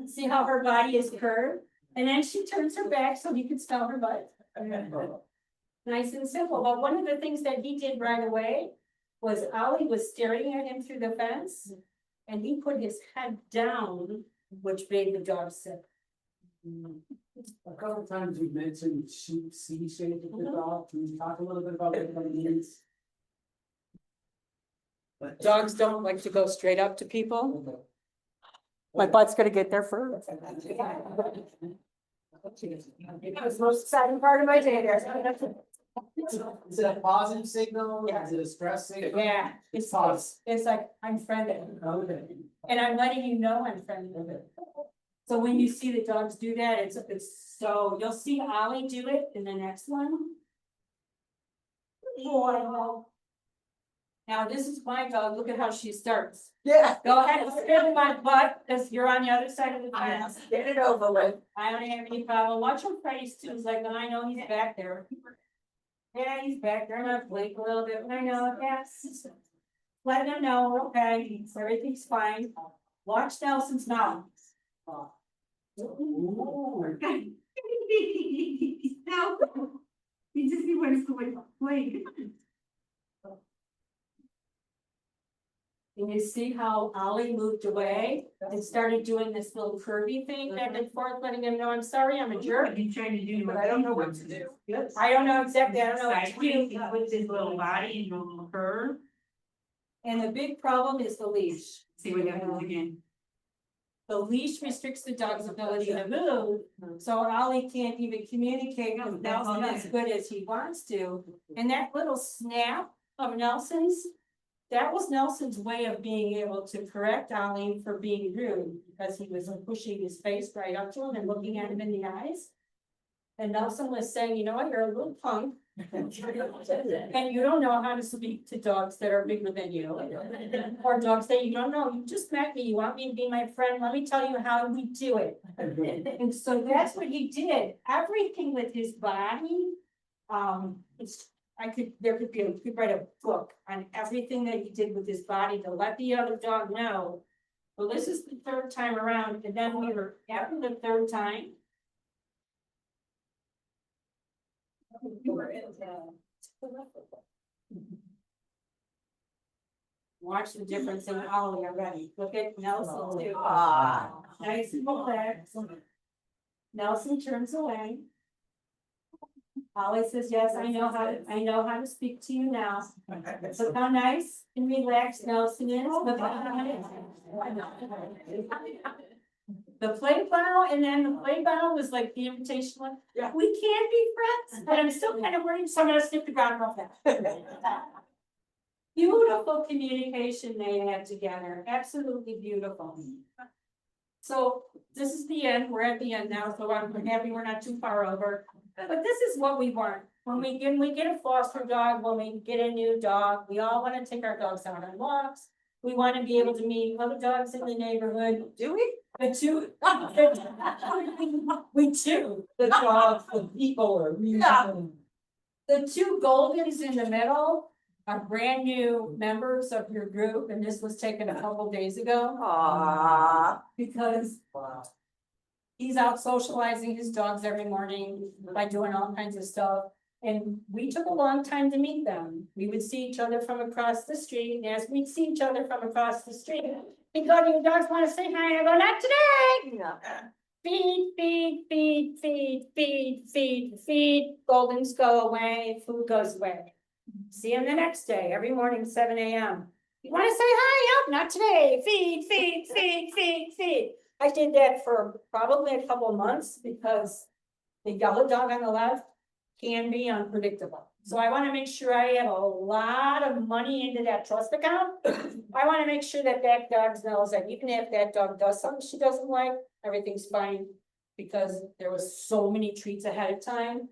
See how her body is curved? And then she turns her back so he can smell her butt. Nice and simple, but one of the things that he did right away was Ollie was staring at him through the fence. And he put his head down, which made the dog sick. A couple of times you mentioned C shape of the dog, can you talk a little bit about what that means? Dogs don't like to go straight up to people. My butt's gonna get there first. It was the most exciting part of my day there. Is it a positive signal? Yeah. Is it a stress signal? Yeah, it's like, I'm friendly, Okay. and I'm letting you know I'm friendly. So when you see the dogs do that, it's so, you'll see Ollie do it in the next one. Now, this is my dog, look at how she starts. Yeah. Go ahead and spin in my butt, because you're on the other side of the fence. Get it over with. I don't have any problem. Watch her face too. It's like, I know he's back there. Yeah, he's back there. I'm gonna blink a little bit. I know, yes. Let him know, okay, everything's fine. Watch Nelson's mouth. No. He just wants to play. And you see how Ollie moved away and started doing this little curvy thing back and forth, letting him know, I'm sorry, I'm a jerk. He's trying to do. But I don't know what to do. I don't know exactly, I don't know what to do. He puts his little body in a little curve. And the big problem is the leash. See what happens again. The leash restricts the dog's ability to move, so Ollie can't even communicate with Nelson as good as he wants to. And that little snap of Nelson's, that was Nelson's way of being able to correct Ollie for being rude, because he was pushing his face right up to him and looking at him in the eyes. And Nelson was saying, you know what, you're a little punk, And you don't know how to speak to dogs that are bigger than you. Or dogs that you don't know, you just met me, you want me to be my friend, let me tell you how we do it. And so that's what he did, everything with his body. There could be, you could write a book on everything that he did with his body to let the other dog know. Well, this is the third time around, and then we were, after the third time. We were in watch the difference in Ollie already, look at Nelson too. Nice and relaxed. Nelson turns away. Ollie says, yes, I know how to speak to you now. Look how nice and relaxed Nelson is. Look how the play bow, and then the play bow was like the invitation one. Yeah. We can't be friends, but I'm still kind of worried, so I'm gonna stick the ground off that. Beautiful communication they had together, absolutely beautiful. So this is the end, we're at the end now, so I'm happy we're not too far over. But this is what we want, when we get a foster dog, when we get a new dog, we all wanna take our dogs out on walks. We wanna be able to meet other dogs in the neighborhood. Do we? The two. We do, the dogs, the people are really. Yeah. The two Goldens in the middle are brand new members of your group, and this was taken a couple days ago. Because he's out socializing his dogs every morning by doing all kinds of stuff. And we took a long time to meet them. We would see each other from across the street, and as we'd see each other from across the street, we go, do your dogs want to say hi? I go, not today. Feed, feed, feed, feed, feed, feed, feed. Goldens go away, food goes away. See him the next day, every morning, 7 a.m. You want to say hi? Nope, not today. Feed, feed, feed, feed, feed. I did that for probably a couple months because the yellow dog on the left can be unpredictable. So I want to make sure I have a lot of money into that trust account. I want to make sure that that dog knows that even if that dog does something she doesn't like, everything's fine. Because there was so many treats ahead of time.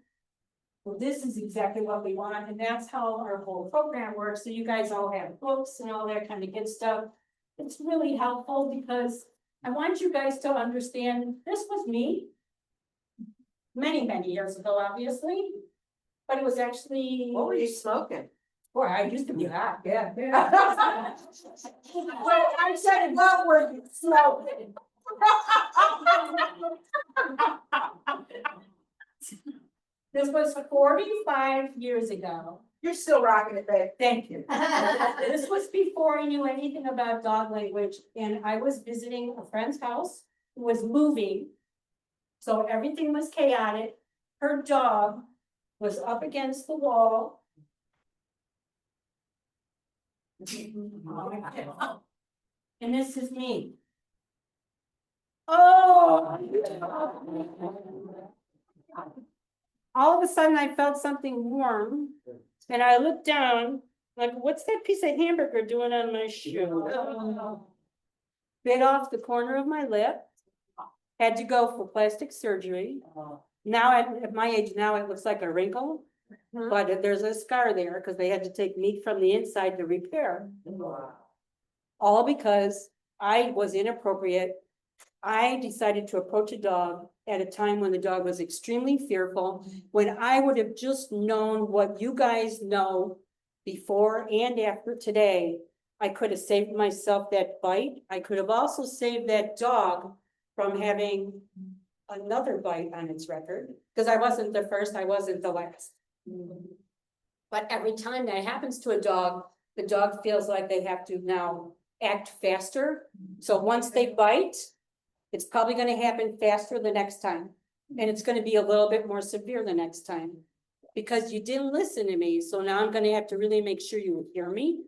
Well, this is exactly what we want, and that's how our whole program works. So you guys all have books and all that kind of good stuff. It's really helpful because I want you guys to understand this was me. Many, many years ago, obviously. But it was actually. What were you smoking? Boy, I used to be hot, yeah. Well, I said, what were you smoking? This was 45 years ago. You're still rocking it, babe. Thank you. This was before I knew anything about dog language, and I was visiting a friend's house who was moving. So everything was chaotic. Her dog was up against the wall. And this is me. Oh. All of a sudden I felt something warm and I looked down, like, what's that piece of hamburger doing on my shoe? Bit off the corner of my lip, had to go for plastic surgery. Now at my age now, it looks like a wrinkle, but there's a scar there because they had to take meat from the inside to repair. All because I was inappropriate. I decided to approach a dog at a time when the dog was extremely fearful, when I would have just known what you guys know before and after today. I could have saved myself that bite. I could have also saved that dog from having another bite on its record, because I wasn't the first, I wasn't the last. But every time that happens to a dog, the dog feels like they have to now act faster. So once they bite, it's probably gonna happen faster the next time. And it's gonna be a little bit more severe the next time. Because you didn't listen to me, so now I'm gonna have to really make sure you hear me.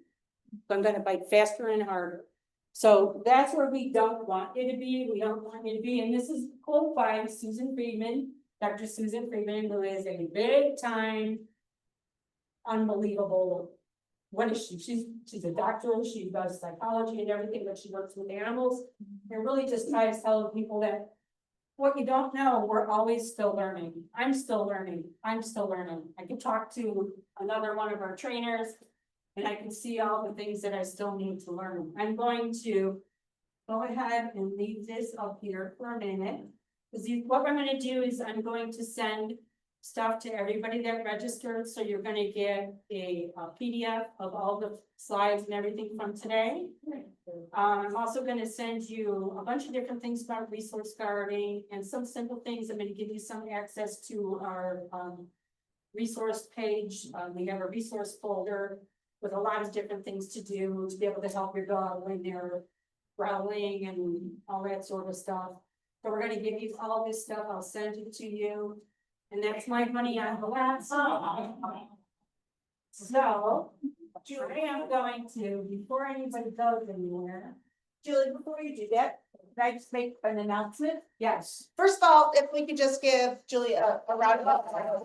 So I'm gonna bite faster and harder. So that's where we don't want you to be, we don't want you to be, and this is quote by Susan Friedman, Dr. Susan Friedman, who is a big time, unbelievable. What is she? She's a doctor, she does psychology and everything, but she works with animals. And really just tries to tell people that what you don't know, we're always still learning. I'm still learning. I'm still learning. I can talk to another one of our trainers. And I can see all the things that I still need to learn. I'm going to go ahead and leave this up here for a minute. Because what I'm gonna do is I'm going to send stuff to everybody that registered, so you're gonna get a PDF of all the slides and everything from today. I'm also gonna send you a bunch of different things about resource guarding and some simple things. I'm gonna give you some access to our resource page. We have a resource folder with a lot of different things to do to be able to help your dog when they're growling and all that sort of stuff. So we're gonna give you all this stuff. I'll send it to you. And that's my money on the last. So, Julie, I'm going to, before anybody goes anywhere, Julie, before you do that, can I just make an announcement? Yes. first of all, if we could just give Julie a round of applause.